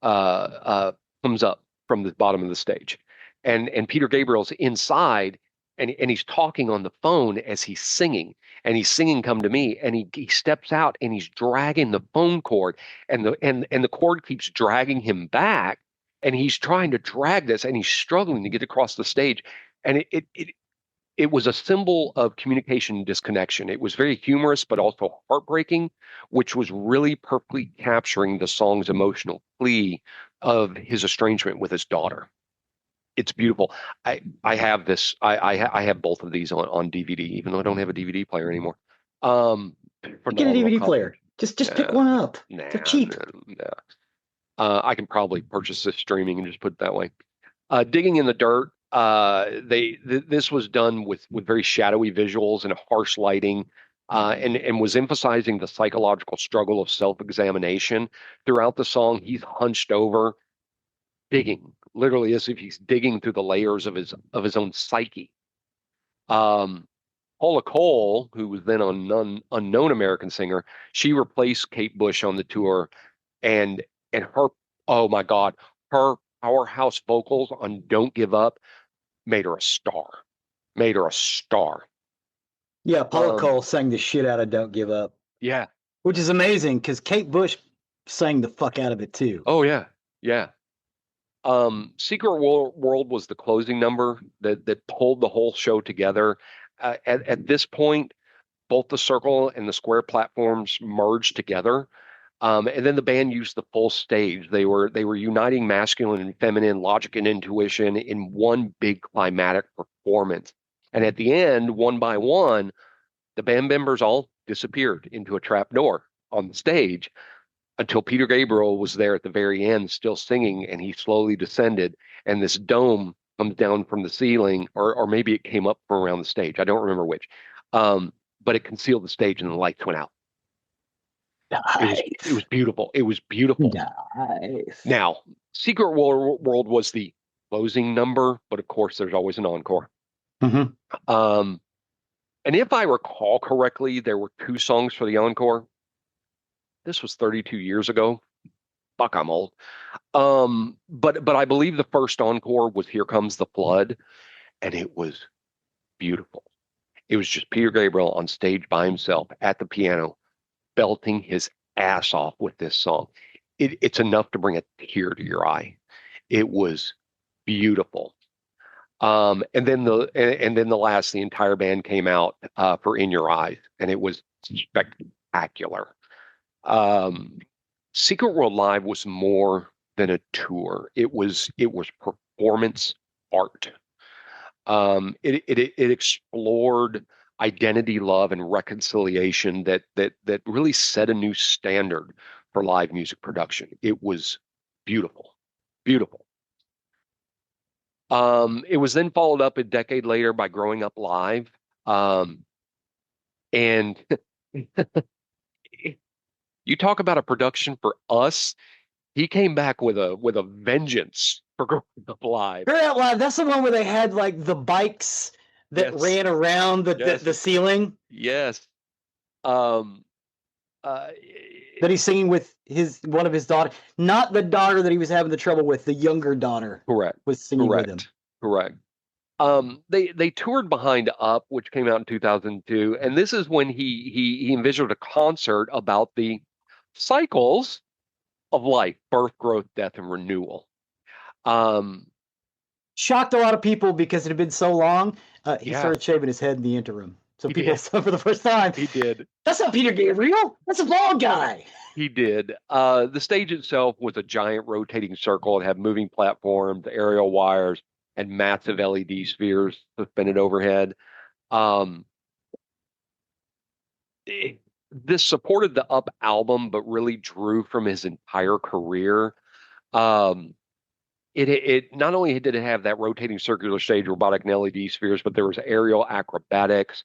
comes up from the bottom of the stage, and Peter Gabriel's inside, and he's talking on the phone as he's singing "Come to Me," and he steps out and he's dragging the phone cord, and the cord keeps dragging him back, and he's trying to drag this, and he's struggling to get across the stage, and it was a symbol of communication and disconnection. It was very humorous, but also heartbreaking, which was really perfectly capturing the song's emotional plea of his estrangement with his daughter. It's beautiful. I have this. I have both of these on DVD, even though I don't have a DVD player anymore.
Get a
Phenomenal
DVD
concert.
player. Just pick one up. They're cheap.
Nah. I can probably purchase this streaming and just put it that way. Digging in the dirt. This was done with very shadowy visuals and harsh lighting, and was emphasizing the psychological struggle of self-examination throughout the song. He's hunched over, digging, literally as if he's digging through the layers of his own psyche. Paula Cole, who was then an unknown American singer, she replaced Kate Bush on the tour, and her, oh my God, her powerhouse vocals on "Don't Give Up" made her a star. Made her a star.
Yeah, Paula Cole sang the shit out of "Don't Give Up."
Yeah.
Which is amazing because Kate Bush sang the fuck out of it too.
Oh yeah. Yeah. Secret World was the closing number that pulled the whole show together. At this point, both the circle and the square platforms merged together. And then the band used the full stage. They were uniting masculine and feminine, logic and intuition in one big climatic performance. And at the end, one by one, the band members all disappeared into a trap door on the stage until Peter Gabriel was there at the very end, still singing, and he slowly descended, and this dome comes down from the ceiling, or maybe it came up from around the stage. I don't remember which. But it concealed the stage and the lights went out.
Nice.
It was beautiful. It was beautiful.
Nice.
Now, Secret World was the closing number, but of course, there's always an encore.
Mm-hmm.
And if I recall correctly, there were 2 songs for the encore. This was 32 years ago. Fuck, I'm old. But I believe the first encore was "Here Comes the Flood," and it was beautiful. It was just Peter Gabriel on stage by himself at the piano, belting his ass off with this song. It's enough to bring a tear to your eye. It was beautiful. The entire band came out for In Your Eyes, and it was spectacular. Um, Secret World Live was more than a tour. It was performance art. It explored identity, love, and reconciliation that really set a new standard for live music production. It was beautiful, beautiful. It was then followed up a decade later by Growing Up Live, and you talk about a production for us. He came back with a vengeance for Growing Up Live.
Growing Up Live, that's the one where they had like the bikes that
Yes.
ran around the ceiling.
Yes. Um,
that he's singing with one of his daughter, not the daughter that he was having the trouble with, the younger daughter.
Correct.
Was singing with him.
Correct. They toured behind Up, which came out in 2002, and this is when he envisioned a concert about the cycles of life: birth, growth, death, and renewal.
Shocked a lot of people because it had been so long. He started shaving his head in the interim. So people saw for the first time.
He did.
That's not Peter Gabriel. That's a bald guy.
He did. The stage itself was a giant rotating circle. It had moving platforms, aerial wires, and massive LED spheres suspended overhead. This supported the Up album, but really drew from his entire career. It not only did it have that rotating circular stage, robotic and LED spheres, but there was aerial acrobatics.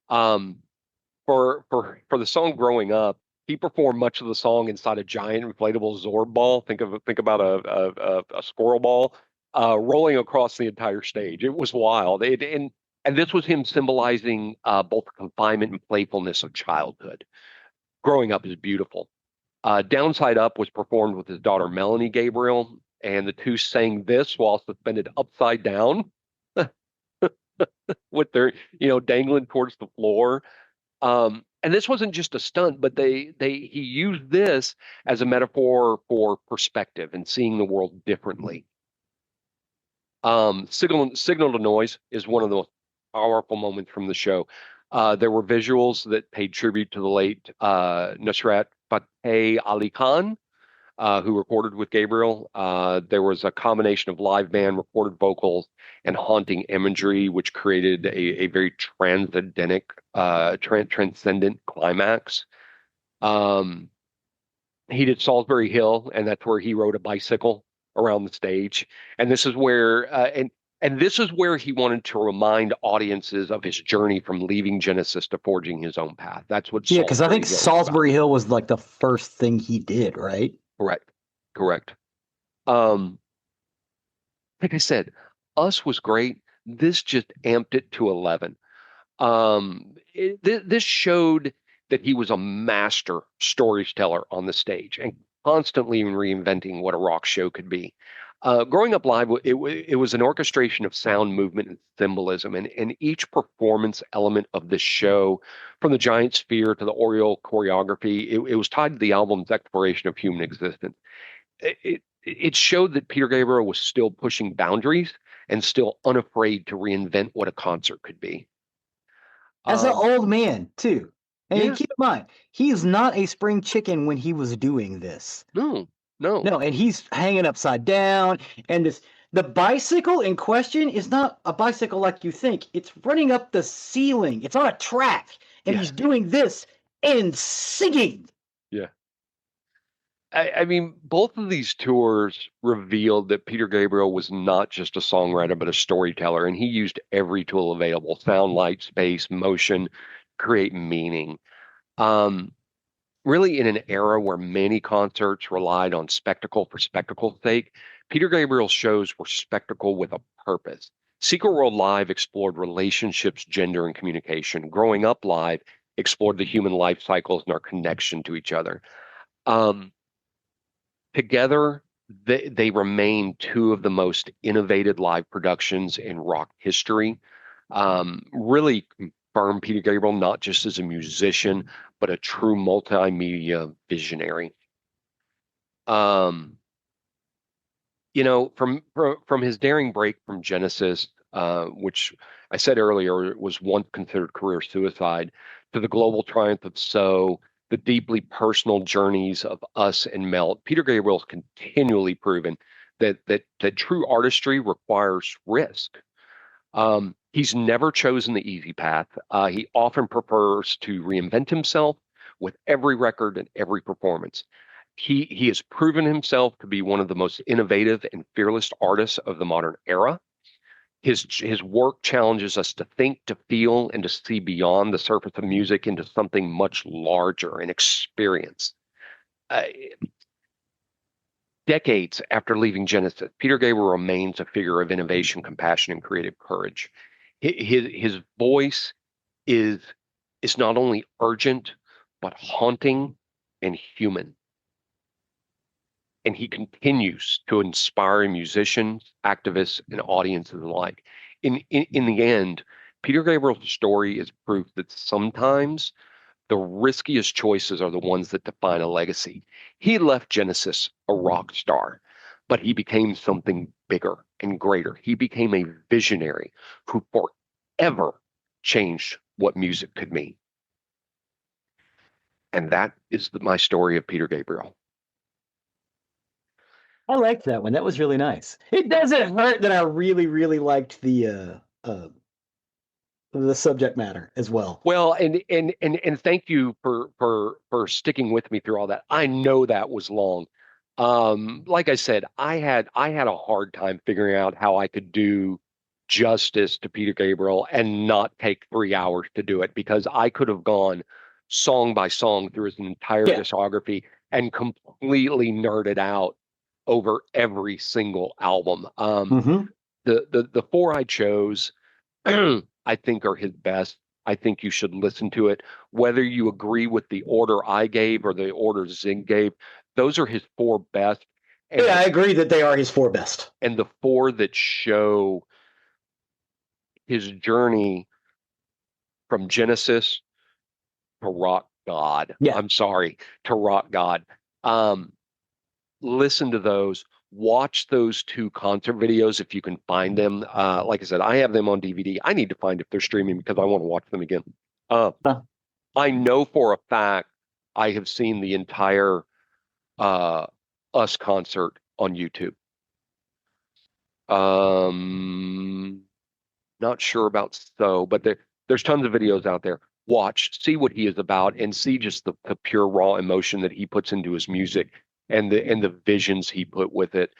For the song "Growing Up," he performed much of the song inside a giant inflatable Zorb ball. Think about a squirrel ball rolling across the entire stage. It was wild. And this was him symbolizing both the confinement and playfulness of childhood. Growing Up is beautiful. Downside Up was performed with his daughter Melanie Gabriel, and the two sang this while suspended upside down with their, dangling towards the floor. And this wasn't just a stunt, but he used this as a metaphor for perspective and seeing the world differently. Signal to Noise is one of the most powerful moments from the show. There were visuals that paid tribute to the late Nusrat Fateh Ali Khan, who recorded with Gabriel. There was a combination of live band, recorded vocals, and haunting imagery, which created a very transcendent climax. He did Salisbury Hill, and that's where he rode a bicycle around the stage. And this is where this is where he wanted to remind audiences of his journey from leaving Genesis to forging his own path. That's what.
Yeah, because I think Salisbury Hill was like the first thing he did, right?
Correct. Like I said, Us was great. This just amped it to 11. This showed that he was a master storyteller on the stage and constantly reinventing what a rock show could be. Growing Up Live, it was an orchestration of sound, movement, and symbolism, and each performance element of this show, from the giant sphere to the Oriole choreography, it was tied to the album's exploration of human existence. It showed that Peter Gabriel was still pushing boundaries and still unafraid to reinvent what a concert could be.
As an old man, too. And keep in mind, he is not a spring chicken when he was doing this.
No.
And he's hanging upside down. And the bicycle in question is not a bicycle like you think. It's running up the ceiling. It's on a track. And he's doing this and singing.
Yeah. I mean, both of these tours revealed that Peter Gabriel was not just a songwriter, but a storyteller. And he used every tool available: sound, light, space, motion, create meaning. Really, in an era where many concerts relied on spectacle for spectacle's sake, Peter Gabriel's shows were spectacle with a purpose. Secret World Live explored relationships, gender, and communication. Growing Up Live explored the human life cycles and our connection to each other. Together, they remain two of the most innovative live productions in rock history. Really confirm Peter Gabriel not just as a musician, but a true multimedia visionary. From his daring break from Genesis which I said earlier was once considered career suicide, to the global triumph of So, the deeply personal journeys of Us and Melt. Peter Gabriel's continually proven that true artistry requires risk. He's never chosen the easy path. He often prefers to reinvent himself with every record and every performance. He has proven himself to be one of the most innovative and fearless artists of the modern era. His work challenges us to think, to feel, and to see beyond the surface of music into something much larger and experience. Uh, Decades after leaving Genesis, Peter Gabriel remains a figure of innovation, compassion, and creative courage. His voice is is not only urgent but haunting and human, and he continues to inspire musicians, activists, and audiences alike. In the end, Peter Gabriel's story is proof that sometimes the riskiest choices are the ones that define a legacy. He left Genesis a rock star, but he became something bigger and greater. He became a visionary who forever changed what music could mean. And that is my story of Peter Gabriel.
I liked that one. That was really nice. It doesn't hurt that I really, really liked the subject matter as well.
Well, and thank you for sticking with me through all that. I know that was long. Like I said, I had a hard time figuring out how I could do justice to Peter Gabriel and not take 3 hours to do it, because I could have gone song by song through his entire discography and completely nerded out over every single album. The four I chose, I think, are his best. I think you should listen to it. Whether you agree with the order I gave or the order Zig gave, those are his four best.
And I agree that they are his four best.
And the four that show his journey from Genesis to rock God.
Yeah.
I'm sorry, to rock God. Listen to those. Watch those two concert videos if you can find them. Like I said, I have them on DVD. I need to find if they're streaming because I want to watch them again. I know for a fact I have seen the entire Us concert on YouTube. Not sure about So, but there's tons of videos out there. Watch, see what he is about, and see just the pure raw emotion that he puts into his music and the visions he put with it.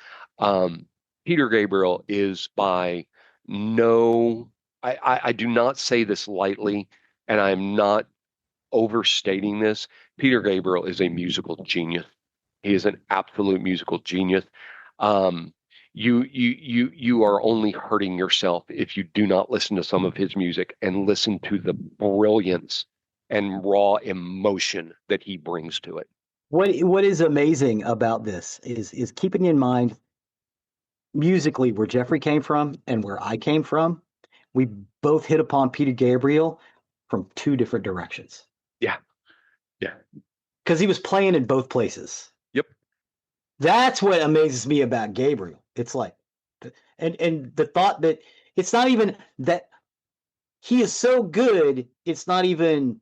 Peter Gabriel is by no, I do not say this lightly, and I'm not overstating this. Peter Gabriel is a musical genius. He is an absolute musical genius. You are only hurting yourself if you do not listen to some of his music and listen to the brilliance and raw emotion that he brings to it.
What is amazing about this is keeping in mind musically where Geoffrey came from and where I came from. We both hit upon Peter Gabriel from two different directions.
Yeah.
Because he was playing in both places.
Yep.
That's what amazes me about Gabriel. It's like, and the thought that it's not even that he is so good, it's not even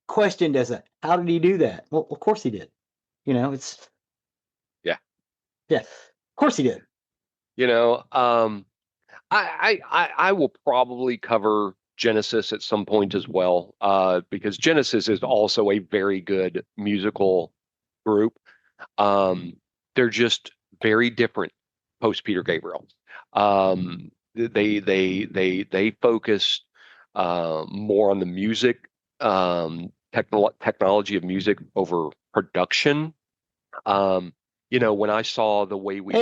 questioned as how did he do that? Well, of course he did. It's yeah, of course he did.
I will probably cover Genesis at some point as well, because Genesis is also a very good musical group. They're just very different post Peter Gabriel. They focused more on the music, technology of music over production. When I saw the way we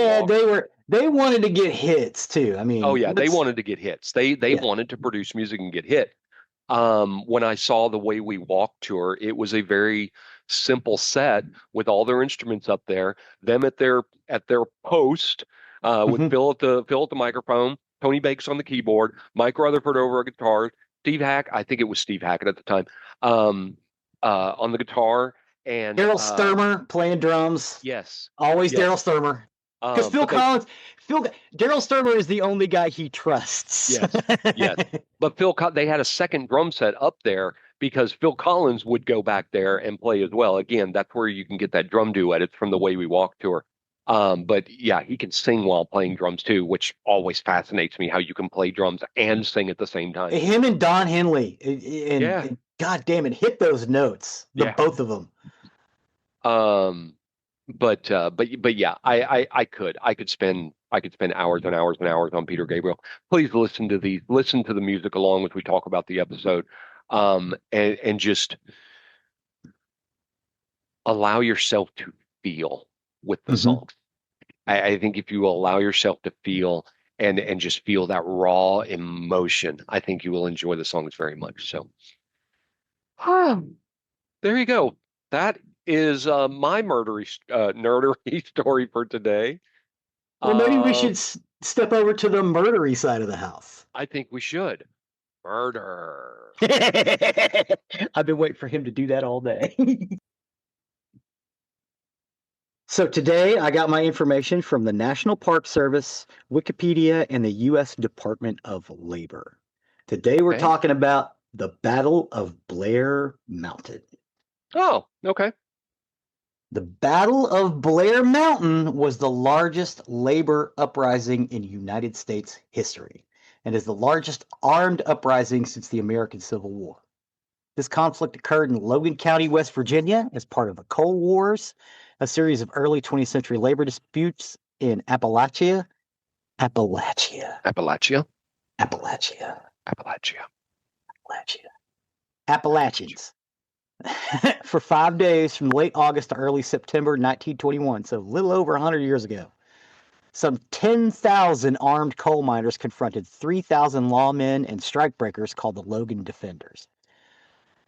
they wanted to get hits too. I mean,
oh yeah, they wanted to get hits. They wanted to produce music and get hit. When I saw the Way We Walk tour, it was a very simple set with all their instruments up there, them at their post, with Phil at the microphone, Tony Bakes on the keyboard, Mike Rutherford over a guitar, I think it was Steve Hackett at the time, on the guitar, and
Daryl Sturmer playing drums.
Yes,
always Daryl Sturmer. Because Daryl Sterler is the only guy he trusts.
Yes, yes. But they had a second drum set up there because Phil Collins would go back there and play as well. Again, that's where you can get that drum duet. It's from the Way We Walk tour. But yeah, he can sing while playing drums too, which always fascinates me how you can play drums and sing at the same time.
Him and Don Henley, and God damn it, hit those notes, both of them.
But yeah, I could spend hours and hours and hours on Peter Gabriel. Please listen to the music along as we talk about the episode, and just allow yourself to feel with the songs. I think if you allow yourself to feel and just feel that raw emotion, I think you will enjoy the songs very much. So, there you go. That is my nerdery story for today.
Well, maybe we should step over to the murdery side of the house.
I think we should. Murder.
I've been waiting for him to do that all day. So today I got my information from the National Park Service, Wikipedia, and the U.S. Department of Labor. Today we're talking about the Battle of Blair Mountain.
Oh, okay.
The Battle of Blair Mountain was the largest labor uprising in United States history and is the largest armed uprising since the American Civil War. This conflict occurred in Logan County, West Virginia, as part of the Coal Wars, a series of early 20th century labor disputes in Appalachia. Appalachians. For 5 days from late August to early September 1921, so a little over 100 years ago. Some 10,000 armed coal miners confronted 3,000 lawmen and strikebreakers called the Logan Defenders,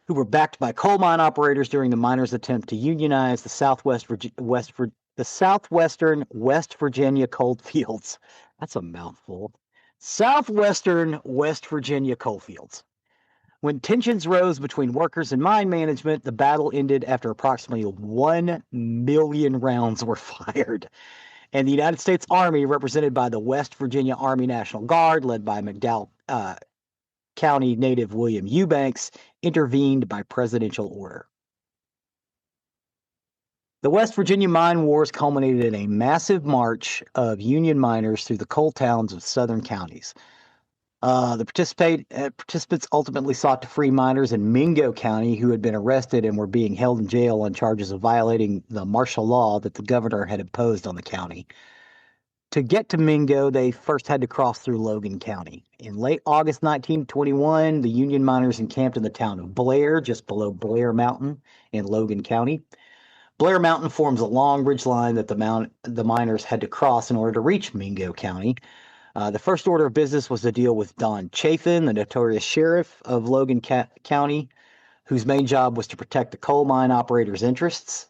who were backed by coal mine operators during the miners' attempt to unionize the southwestern West Virginia coal fields. That's a mouthful. Southwestern West Virginia coal fields. When tensions rose between workers and mine management, the battle ended after approximately 1 million rounds were fired. And the United States Army, represented by the West Virginia Army National Guard, led by McDowell County native William Eubanks, intervened by presidential order. The West Virginia mine wars culminated in a massive march of Union miners through the coal towns of southern counties. The participants ultimately sought to free miners in Mingo County who had been arrested and were being held in jail on charges of violating the martial law that the governor had imposed on the county. To get to Mingo, they first had to cross through Logan County. In late August 1921, the Union miners encamped in the town of Blair, just below Blair Mountain in Logan County. Blair Mountain forms a long ridge line that the miners had to cross in order to reach Mingo County. The first order of business was to deal with Don Chafin, the notorious sheriff of Logan County, whose main job was to protect the coal mine operators' interests.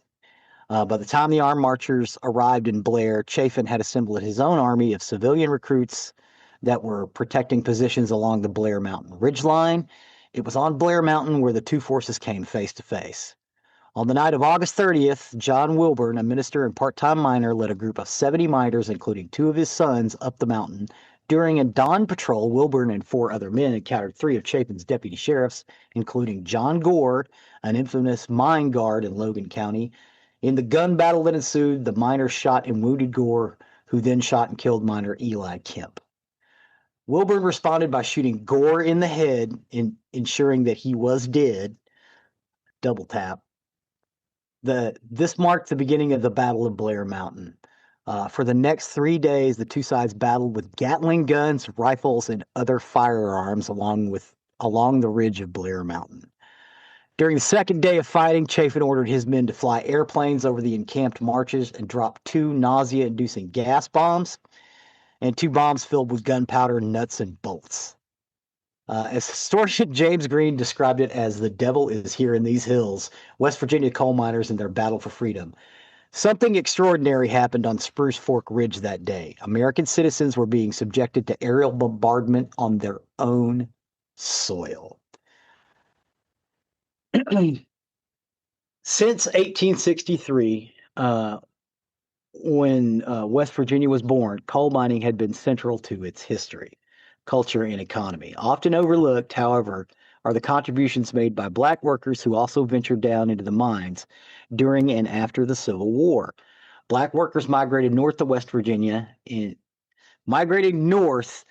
By the time the armed marchers arrived in Blair, Chafin had assembled his own army of civilian recruits that were protecting positions along the Blair Mountain ridgeline. It was on Blair Mountain where the two forces came face to face. On the night of August 30th, John Wilburn, a minister and part-time miner, led a group of 70 miners, including 2 of his sons, up the mountain. During a dawn patrol, Wilburn and 4 other men encountered 3 of Chafin's deputy sheriffs, including John Gore, an infamous mine guard in Logan County. In the gun battle that ensued, the miners shot and wounded Gore, who then shot and killed miner Eli Kemp. Wilburn responded by shooting Gore in the head, ensuring that he was dead. Double tap. This marked the beginning of the Battle of Blair Mountain. For the next 3 days, the two sides battled with Gatling guns, rifles, and other firearms along the ridge of Blair Mountain. During the second day of fighting, Chafin ordered his men to fly airplanes over the encamped marches and drop 2 nausea-inducing gas bombs and 2 bombs filled with gunpowder, nuts, and bolts. As historian James Green described it as the devil is here in these hills, West Virginia coal miners in their battle for freedom. Something extraordinary happened on Spruce Fork Ridge that day. American citizens were being subjected to aerial bombardment on their own soil. Since 1863, when West Virginia was born, coal mining had been central to its history, culture, and economy. Often overlooked, however, are the contributions made by black workers who also ventured down into the mines during and after the Civil War. Black workers migrated north to West Virginia migrated north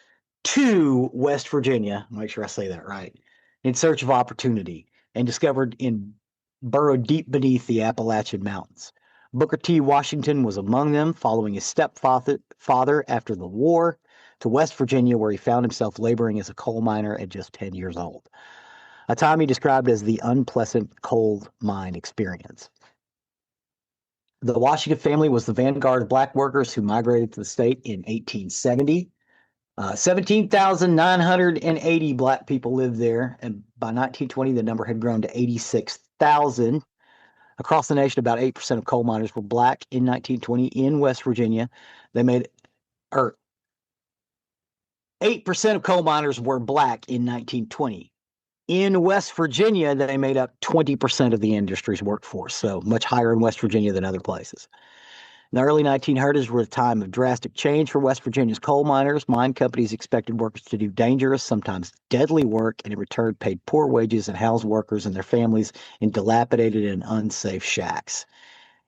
to West Virginia, make sure I say that right, in search of opportunity, and burrowed deep beneath the Appalachian Mountains. Booker T. Washington was among them, following his stepfather after the war to West Virginia, where he found himself laboring as a coal miner at just 10 years old, a time he described as the unpleasant coal mine experience. The Washington family was the vanguard of black workers who migrated to the state in 1870. 17,980 black people lived there, and by 1920, the number had grown to 86,000. Across the nation, about 8% of coal miners were black in 1920. In West Virginia, 8% of coal miners were black in 1920. In West Virginia, they made up 20% of the industry's workforce, so much higher in West Virginia than other places. In the early 1900s were a time of drastic change for West Virginia's coal miners. Mine companies expected workers to do dangerous, sometimes deadly work, and in return paid poor wages and housed workers and their families in dilapidated and unsafe shacks.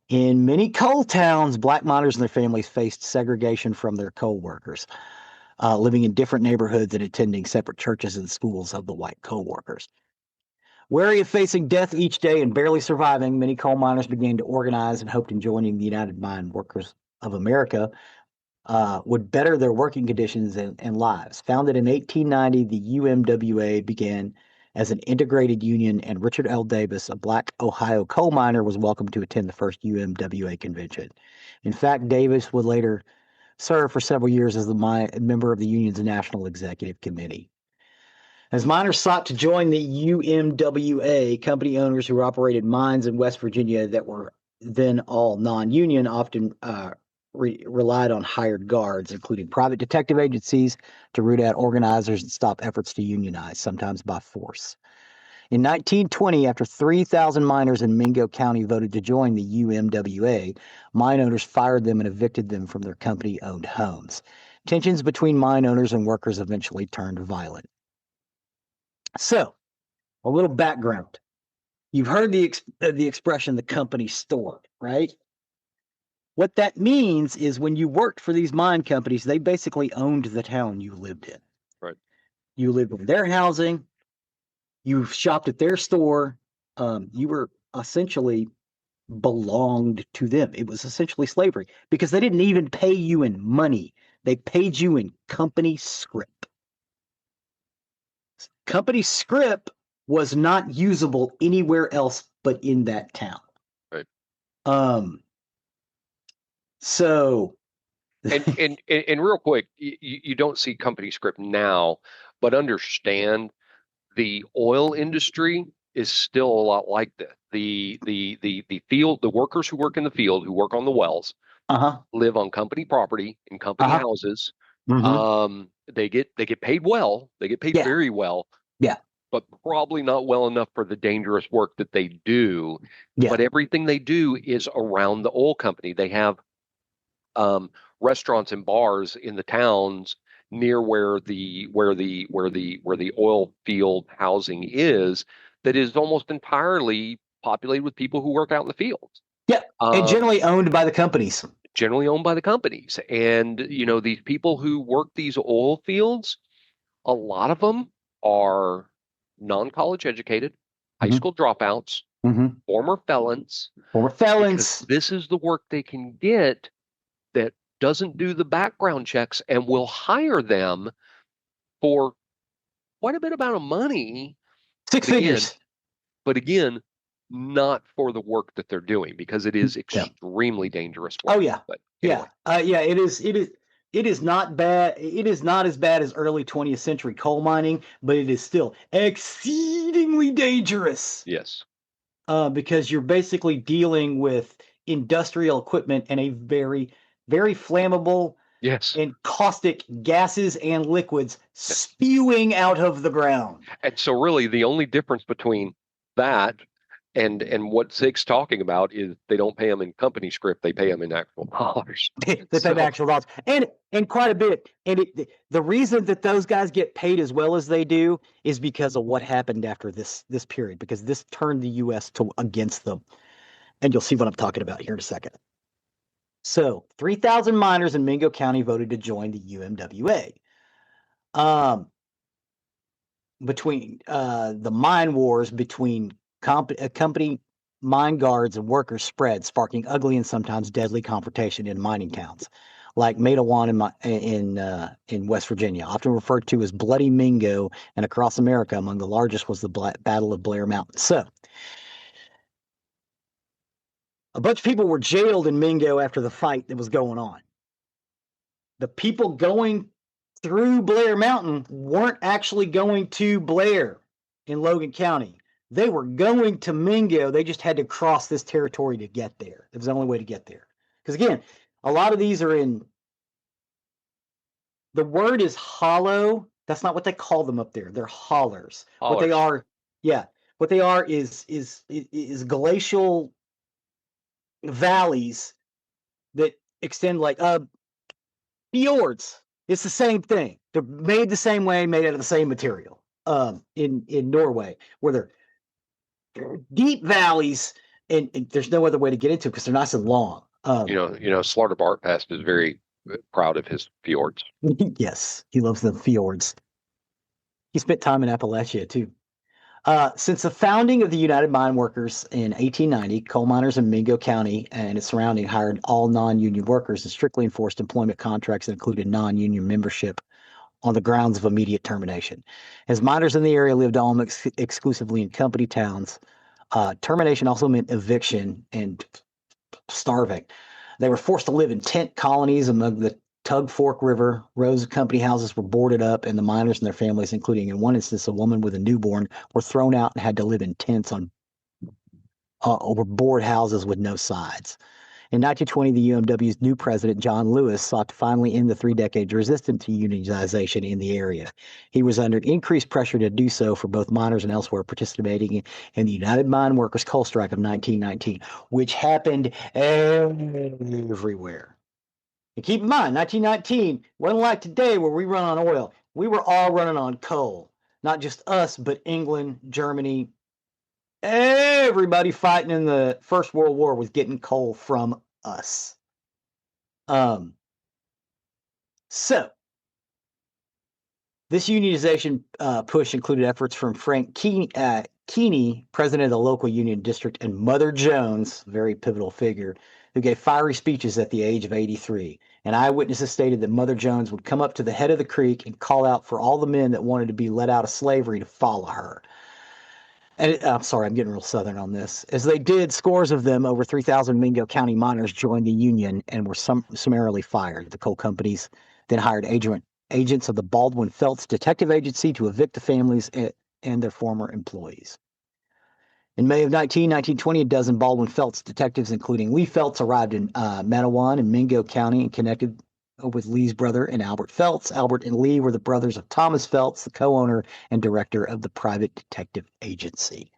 In many coal towns, black miners and their families faced segregation from their coal workers, living in different neighborhoods and attending separate churches and schools of the white coal workers. Wary of facing death each day and barely surviving, many coal miners began to organize and hoped in joining the United Mine Workers of America would better their working conditions and lives. Founded in 1890, the UMWA began as an integrated union, and Richard L. Davis, a black Ohio coal miner, was welcomed to attend the first UMWA convention. In fact, Davis would later serve for several years as a member of the union's National Executive Committee. As miners sought to join the UMWA, company owners who operated mines in West Virginia that were then all non-union often relied on hired guards, including private detective agencies, to root out organizers and stop efforts to unionize, sometimes by force. In 1920, after 3,000 miners in Mingo County voted to join the UMWA, mine owners fired them and evicted them from their company-owned homes. Tensions between mine owners and workers eventually turned violent. So, a little background. You've heard the expression "the company store," right? What that means is when you worked for these mine companies, they basically owned the town you lived in.
Right.
You lived in their housing. You shopped at their store. You were essentially belonged to them. It was essentially slavery because they didn't even pay you in money. They paid you in company scrip. Company scrip was not usable anywhere else but in that town.
Right.
So,
and real quick, you don't see company scrip now, but understand the oil industry is still a lot like this. The field, the workers who work in the field, who work on the wells, live on company property in company houses. They get paid well. They get paid very well.
Yeah.
But probably not well enough for the dangerous work that they do. Yeah. But everything they do is around the oil company. They have restaurants and bars in the towns near where the oil field housing is, that is almost entirely populated with people who work out in the fields.
Yeah, and generally owned by the companies.
Generally owned by the companies. And, these people who work these oil fields, a lot of them are non-college educated, high school dropouts, former felons. This is the work they can get that doesn't do the background checks and will hire them for quite a bit amount of money.
Six figures.
But again, not for the work that they're doing, because it is extremely dangerous work.
Oh yeah. But anyway. It is not bad. It is not as bad as early 20th century coal mining, but it is still exceedingly dangerous.
Yes.
Because you're basically dealing with industrial equipment and a very, very flammable and caustic gases and liquids spewing out of the ground.
And so really the only difference between that And what Zig's talking about is they don't pay them in company script; they pay them in actual dollars.
They pay them actual dollars, and quite a bit. And the reason that those guys get paid as well as they do is because of what happened after this period, because this turned the U.S. against them, and you'll see what I'm talking about here in a second. So 3,000 miners in Mingo County voted to join the UMWA. Between the mine wars between company mine guards and workers spread, sparking ugly and sometimes deadly confrontation in mining towns like Matawan in West Virginia, often referred to as Bloody Mingo, and across America. Among the largest was the Battle of Blair Mountain. So a bunch of people were jailed in Mingo after the fight that was going on. The people going through Blair Mountain weren't actually going to Blair in Logan County. They were going to Mingo. They just had to cross this territory to get there. It was the only way to get there. Because again, a lot of these are in, the word is hollow. That's not what they call them up there. They're hollers. What they are, what they are is glacial valleys that extend like fjords. It's the same thing. They're made the same way, made out of the same material. In Norway, where they're deep valleys, and there's no other way to get into it because they're nice and long.
Slaughter Bartfast is very proud of his fjords.
Yes, he loves the fjords. He spent time in Appalachia too. Since the founding of the United Mine Workers in 1890, coal miners in Mingo County and its surrounding hired all non-union workers and strictly enforced employment contracts that included non-union membership on the grounds of immediate termination. As miners in the area lived almost exclusively in company towns, termination also meant eviction and starving. They were forced to live in tent colonies among the Tug Fork River. Rows of company houses were boarded up, and the miners and their families, including in one instance a woman with a newborn, were thrown out and had to live in tents on over board houses with no sides. In 1920, the UMW's new president, John Lewis, sought to finally end the 3 decades resistance to unionization in the area. He was under increased pressure to do so for both miners and elsewhere participating in the United Mine Workers coal strike of 1919, which happened everywhere. And keep in mind, 1919 wasn't like today where we run on oil. We were all running on coal. Not just us, but England, Germany, everybody fighting in the First World War was getting coal from us. So this unionization push included efforts from Frank Keeney, president of the local union district, and Mother Jones, very pivotal figure, who gave fiery speeches at the age of 83. And eyewitnesses stated that Mother Jones would come up to the head of the creek and call out for all the men that wanted to be let out of slavery to follow her. And I'm sorry, I'm getting real southern on this. As they did, scores of them, over 3,000 Mingo County miners, joined the union and were summarily fired. The coal companies then hired agents of the Baldwin Felts Detective Agency to evict the families and their former employees. In May of 1920, a dozen Baldwin Felts detectives, including Lee Felts, arrived in Matawan and Mingo County and connected with Lee's brother and Albert Felts. Albert and Lee were the brothers of Thomas Felts, the co-owner and director of the private detective agency.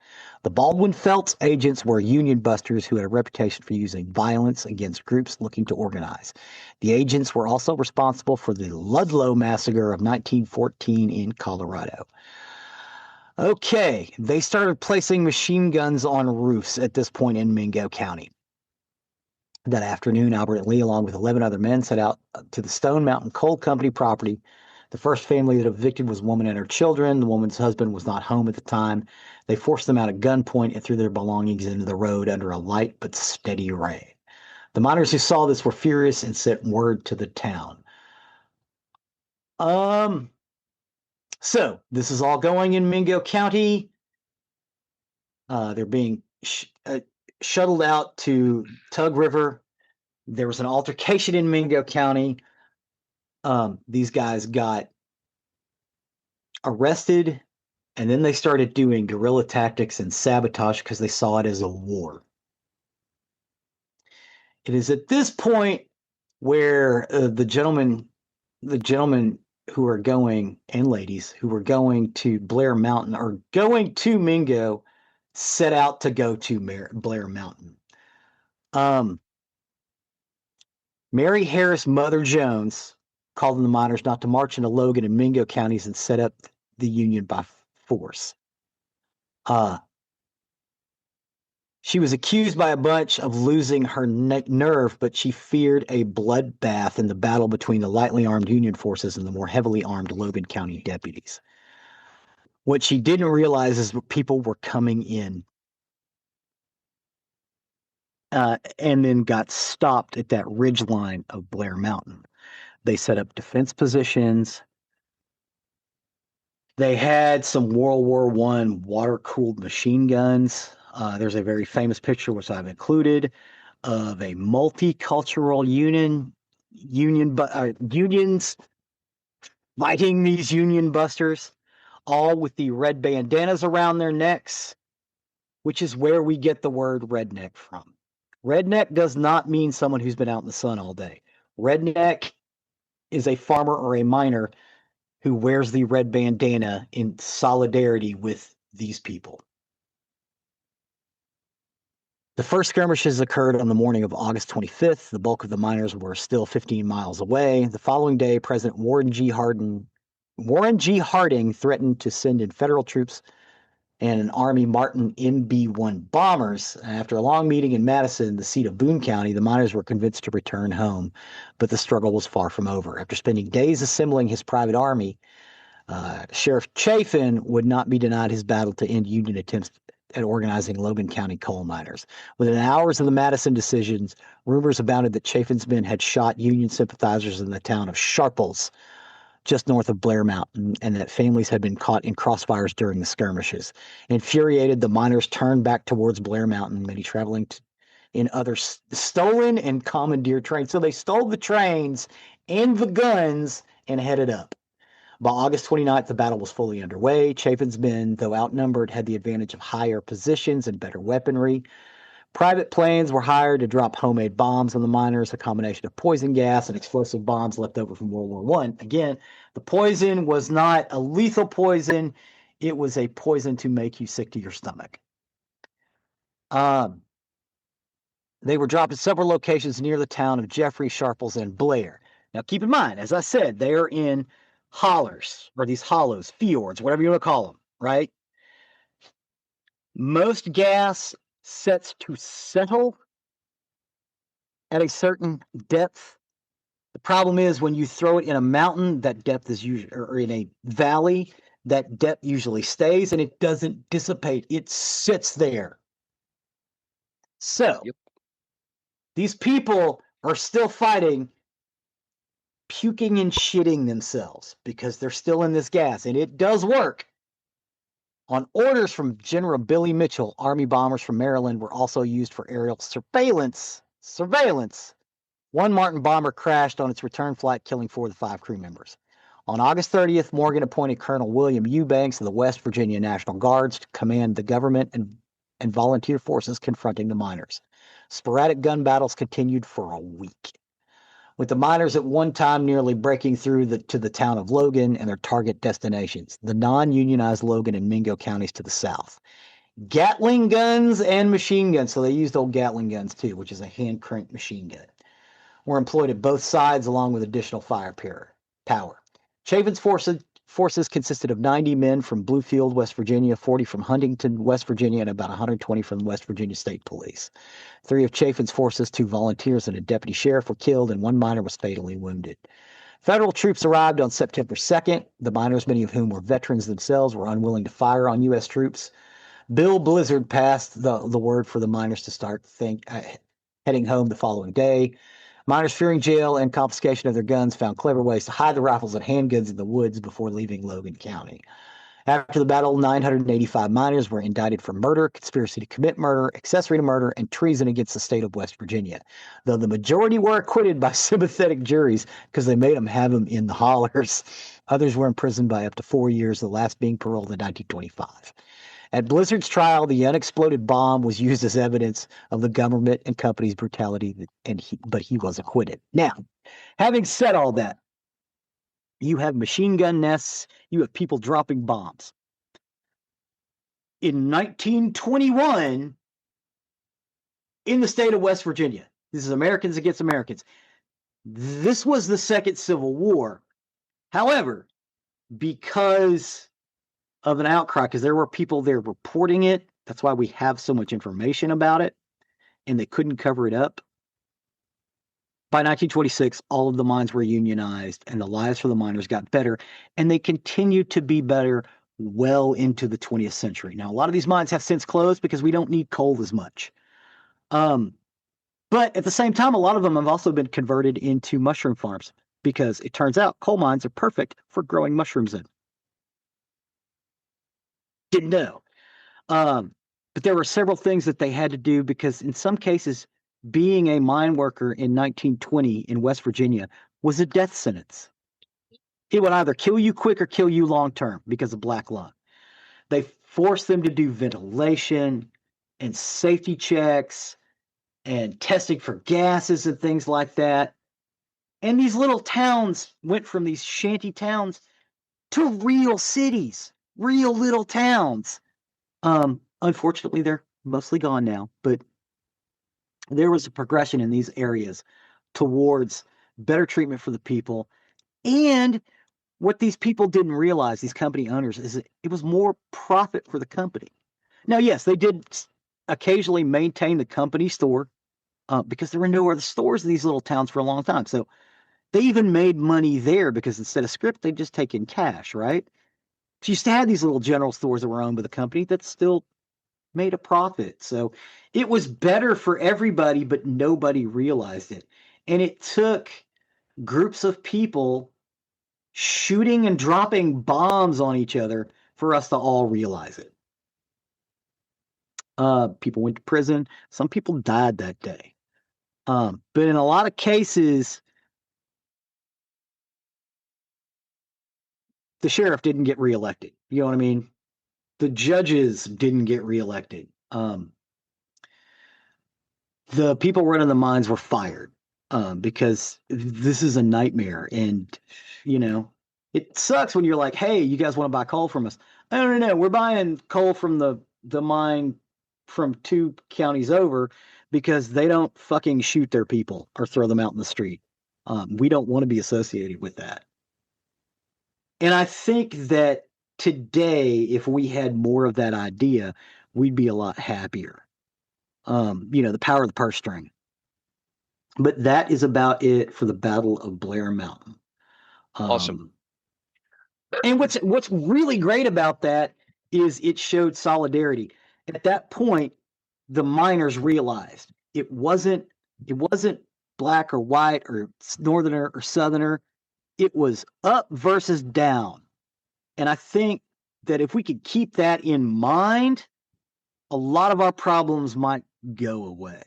The Baldwin Felts agents were union busters who had a reputation for using violence against groups looking to organize. The agents were also responsible for the Ludlow Massacre of 1914 in Colorado. Okay, they started placing machine guns on roofs at this point in Mingo County. That afternoon, Albert and Lee, along with 11 other men, set out to the Stone Mountain Coal Company property. The first family that evicted was a woman and her children. The woman's husband was not home at the time. They forced them out at gunpoint and threw their belongings into the road under a light but steady rain. The miners who saw this were furious and sent word to the town. So this is all going in Mingo County. They're being shuttled out to Tug River. There was an altercation in Mingo County. These guys got arrested, and then they started doing guerrilla tactics and sabotage because they saw it as a war. It is at this point where the gentlemen who are going, and ladies who are going to Blair Mountain, are going to Mingo, set out to go to Blair Mountain. Mary Harris Mother Jones called on the miners not to march into Logan and Mingo counties and set up the Union by force. She was accused by a bunch of losing her nerve, but she feared a bloodbath in the battle between the lightly armed Union forces and the more heavily armed Logan County deputies. What she didn't realize is people were coming in and then got stopped at that ridge line of Blair Mountain. They set up defense positions. They had some World War I water-cooled machine guns. There's a very famous picture, which I've included, of a multicultural unions fighting these Union busters, all with the red bandanas around their necks, which is where we get the word redneck from. Redneck does not mean someone who's been out in the sun all day. Redneck is a farmer or a miner who wears the red bandana in solidarity with these people. The first skirmishes occurred on the morning of August 25th. The bulk of the miners were still 15 miles away. The following day, President Warren G. Harding threatened to send in federal troops and an Army Martin MB-1 bombers. After a long meeting in Madison, the seat of Boone County, the miners were convinced to return home, but the struggle was far from over. After spending days assembling his private army, Sheriff Chafin would not be denied his battle to end Union attempts at organizing Logan County coal miners. Within hours of the Madison decisions, rumors abounded that Chafin's men had shot Union sympathizers in the town of Sharples, just north of Blair Mountain, and that families had been caught in crossfires during the skirmishes. Infuriated, the miners turned back towards Blair Mountain, many traveling in other stolen and commandeered trains. So they stole the trains and the guns and headed up. By August 29th, the battle was fully underway. Chafin's men, though outnumbered, had the advantage of higher positions and better weaponry. Private planes were hired to drop homemade bombs on the miners, a combination of poison gas and explosive bombs left over from World War I. Again, the poison was not a lethal poison. It was a poison to make you sick to your stomach. They were dropped at several locations near the town of Geoffrey, Sharples, and Blair. Now, keep in mind, as I said, they are in hollers, or these hollows, fjords, whatever you want to call them, right? Most gas sets to settle at a certain depth. The problem is when you throw it in a mountain, that depth is usually, or in a valley, that depth usually stays and it doesn't dissipate. It sits there. So, These people are still fighting, puking and shitting themselves because they're still in this gas, and it does work. On orders from General Billy Mitchell, Army bombers from Maryland were also used for aerial surveillance. One Martin bomber crashed on its return flight, killing 4 of the 5 crew members. On August 30th, Morgan appointed Colonel William Eubanks of the West Virginia National Guards to command the government and volunteer forces confronting the miners. Sporadic gun battles continued for a week, with the miners at one time nearly breaking through to the town of Logan and their target destinations, the non-unionized Logan and Mingo counties to the south. Gatling guns and machine guns, so they used old Gatling guns too, which is a hand-cranked machine gun, were employed at both sides along with additional firepower. Chafin's forces consisted of 90 men from Bluefield, West Virginia, 40 from Huntington, West Virginia, and about 120 from the West Virginia State Police. 3 of Chafin's forces, 2 volunteers, and a deputy sheriff were killed, and 1 miner was fatally wounded. Federal troops arrived on September 2nd. The miners, many of whom were veterans themselves, were unwilling to fire on U.S. troops. Bill Blizzard passed the word for the miners to start heading home the following day. Miners, fearing jail and confiscation of their guns, found clever ways to hide the rifles and handguns in the woods before leaving Logan County. After the battle, 985 miners were indicted for murder, conspiracy to commit murder, accessory to murder, and treason against the state of West Virginia, though the majority were acquitted by sympathetic juries because they made them have them in the hollers. Others were imprisoned by up to 4 years, the last being paroled in 1925. At Blizzard's trial, the unexploded bomb was used as evidence of the government and company's brutality, but he was acquitted. Now, having said all that, you have machine gun nests, you have people dropping bombs. in 1921 in the state of West Virginia. This is Americans against Americans. This was the Second Civil War. However, because of an outcry, because there were people there reporting it, that's why we have so much information about it, and they couldn't cover it up. By 1926, all of the mines were unionized, and the lives for the miners got better, and they continued to be better well into the 20th century. Now, a lot of these mines have since closed because we don't need coal as much. But at the same time, a lot of them have also been converted into mushroom farms because it turns out coal mines are perfect for growing mushrooms in. Didn't know. But there were several things that they had to do because in some cases, being a mine worker in 1920 in West Virginia was a death sentence. It would either kill you quick or kill you long term because of black lung. They forced them to do ventilation and safety checks and testing for gases and things like that. And these little towns went from these shanty towns to real cities, real little towns. Unfortunately, they're mostly gone now, but there was a progression in these areas towards better treatment for the people. And what these people didn't realize, these company owners, is that it was more profit for the company. Now, yes, they did occasionally maintain the company store because there were no other stores in these little towns for a long time. So they even made money there because instead of script, they'd just take in cash, right? So you used to have these little general stores that were owned by the company that still made a profit. So it was better for everybody, but nobody realized it. And it took groups of people shooting and dropping bombs on each other for us to all realize it. People went to prison. Some people died that day. But in a lot of cases, the sheriff didn't get reelected. You know what I mean? The judges didn't get reelected. The people running the mines were fired because this is a nightmare. And, you know, it sucks when you're like, hey, you guys want to buy coal from us? No. We're buying coal from the mine from 2 counties over because they don't fucking shoot their people or throw them out in the street. We don't want to be associated with that. And I think that today, if we had more of that idea, we'd be a lot happier. The power of the purse string. But that is about it for the Battle of Blair Mountain.
Awesome.
And what's really great about that is it showed solidarity. At that point, the miners realized it wasn't black or white or northerner or southerner. It was up versus down. And I think that if we could keep that in mind, a lot of our problems might go away.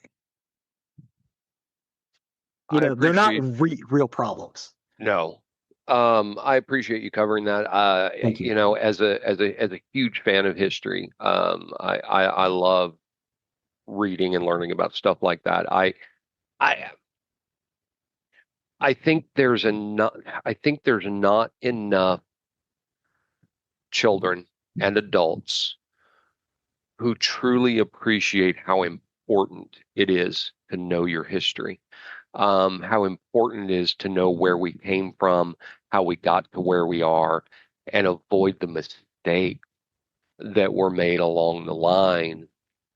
They're not real problems.
No. I appreciate you covering that.
Thank you.
As a huge fan of history, I love reading and learning about stuff like that. I think there's not enough children and adults who truly appreciate how important it is to know your history. How important it is to know where we came from, how we got to where we are, and avoid the mistakes that were made along the line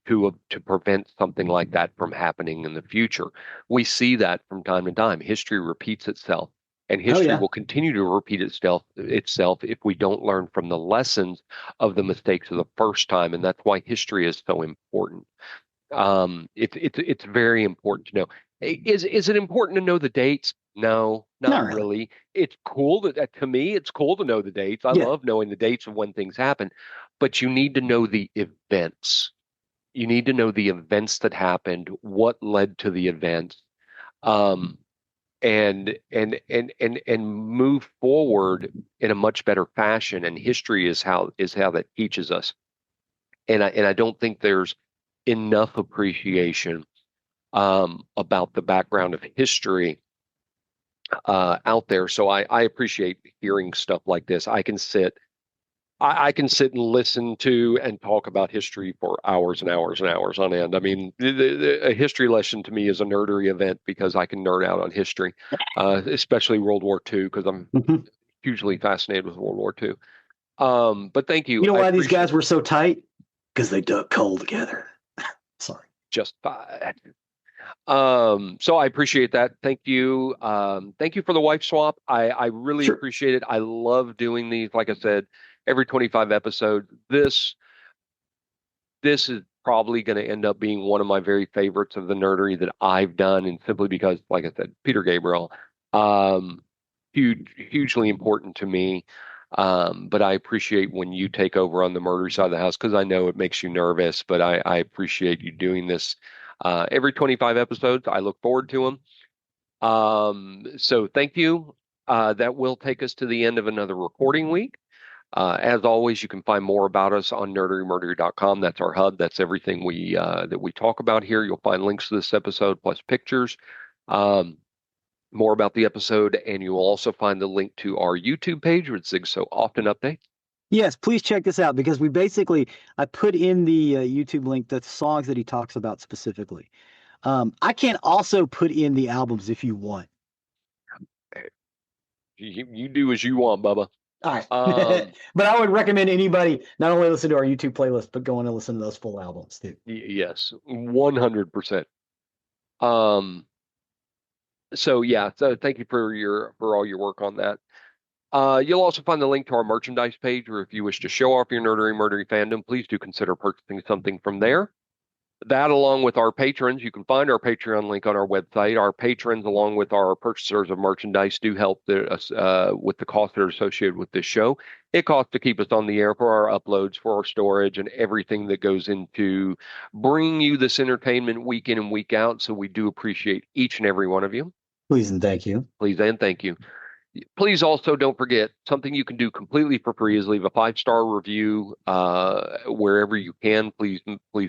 to prevent something like that from happening in the future. We see that from time to time. History repeats itself, and history will continue to repeat itself if we don't learn from the lessons of the mistakes of the first time, and that's why history is so important. It's very important to know. Is it important to know the dates? No, not really. It's cool to me, it's cool to know the dates. I love knowing the dates of when things happen, but you need to know the events. You need to know the events that happened, what led to the events, and move forward in a much better fashion. And history is how that teaches us. And I don't think there's enough appreciation about the background of history out there. So I appreciate hearing stuff like this. I can sit I can sit and listen to and talk about history for hours and hours and hours on end. I mean, a history lesson to me is a nerdery event because I can nerd out on history, especially World War II, because I'm hugely fascinated with World War II. But thank you.
You know why these guys were so tight? Because they dug coal together. Sorry.
Just fine. So I appreciate that. Thank you. Thank you for the wife swap. I really appreciate it. I love doing these. Like I said, every 25 episodes. This is probably going to end up being one of my very favorites of the nerdery that I've done, and simply because, like I said, Peter Gabriel, hugely important to me. But I appreciate when you take over on the murder side of the house because I know it makes you nervous. But I appreciate you doing this every 25 episodes. I look forward to them. So thank you. That will take us to the end of another recording week. As always, you can find more about us on nerderymurdery.com. That's our hub. That's everything that we talk about here. You'll find links to this episode plus pictures, more about the episode, and you'll also find the link to our YouTube page, which Zig so often updates.
Yes, please check this out because I put in the YouTube link the songs that he talks about specifically. I can also put in the albums if you want.
You do as you want, Bubba.
All right. But I would recommend anybody not only listen to our YouTube playlist, but go on and listen to those full albums too.
Yes, 100%. So yeah, so thank you for all your work on that. You'll also find the link to our merchandise page, or if you wish to show off your Nerdery Murdery fandom, please do consider purchasing something from there. That, along with our patrons, you can find our Patreon link on our website. Our patrons, along with our purchasers of merchandise, do help us with the costs that are associated with this show. It costs to keep us on the air for our uploads, for our storage, and everything that goes into bringing you this entertainment week in and week out. So we do appreciate each and every one of you.
Please and thank you.
Please and thank you. Please also don't forget, something you can do completely for free is leave a 5-star review wherever you can. Please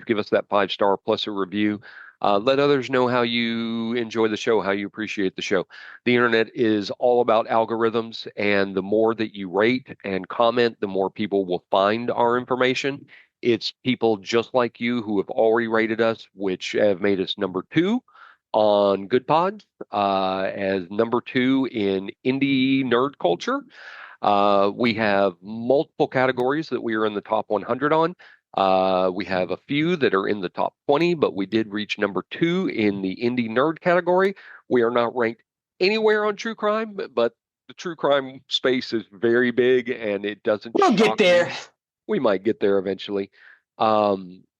give us that 5-star plus a review. Let others know how you enjoy the show, how you appreciate the show. The internet is all about algorithms, and the more that you rate and comment, the more people will find our information. It's people just like you who have already rated us, which have made us number 2 on Good Pods, as number 2 in indie nerd culture. We have multiple categories that we are in the top 100 on. We have a few that are in the top 20, but we did reach number 2 in the indie nerd category. We are not ranked anywhere on true crime, but the true crime space is very big, and it doesn't.
We'll get there.
We might get there eventually.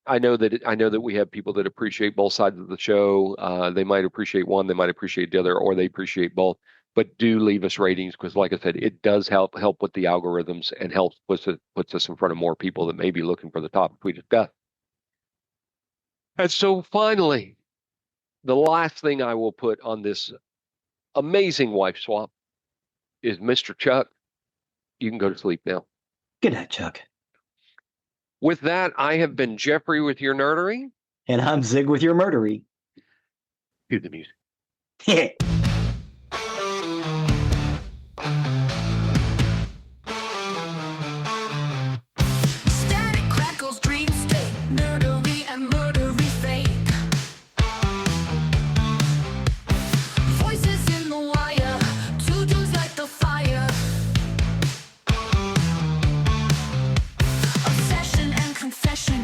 I know that we have people that appreciate both sides of the show. They might appreciate one, they might appreciate the other, or they appreciate both. But do leave us ratings because, like I said, it does help with the algorithms and puts us in front of more people that may be looking for the topic we discussed. And so, finally, the last thing I will put on this amazing wife swap is Mr. Chuck. You can go to sleep now.
Good night, Chuck.
With that, I have been Geoffrey with your nerdery.
And I'm Zig with your murdery.
Cue the music.
Static crackles, dream state, nerdery and murdery fake. Voices in the wire, 2 dudes light the fire. Obsession and confession,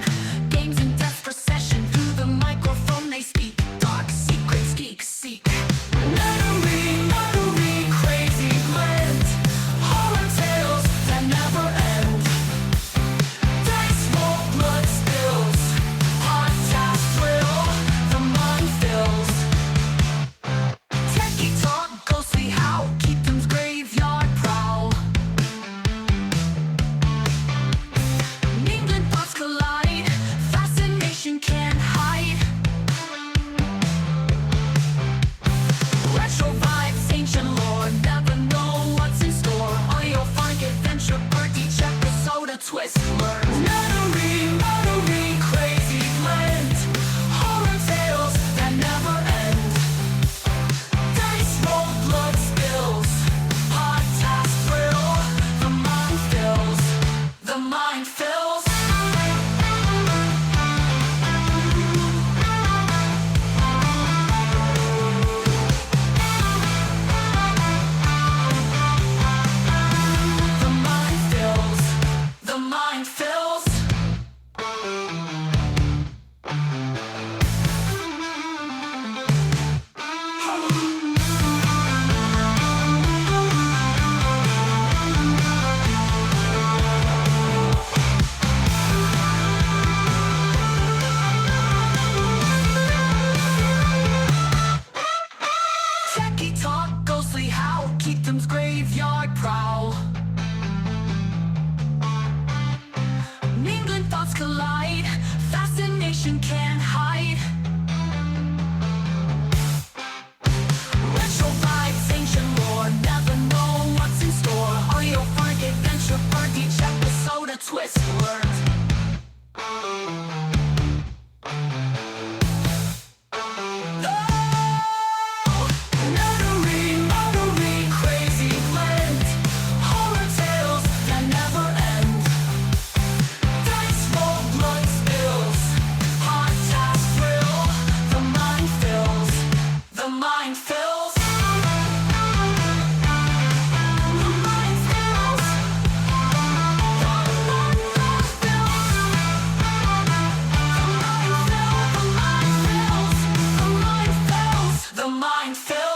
games in death procession. Through the microphone they speak, dark secrets geeks seek. Nerdery, murdery, crazy blend. mind filled.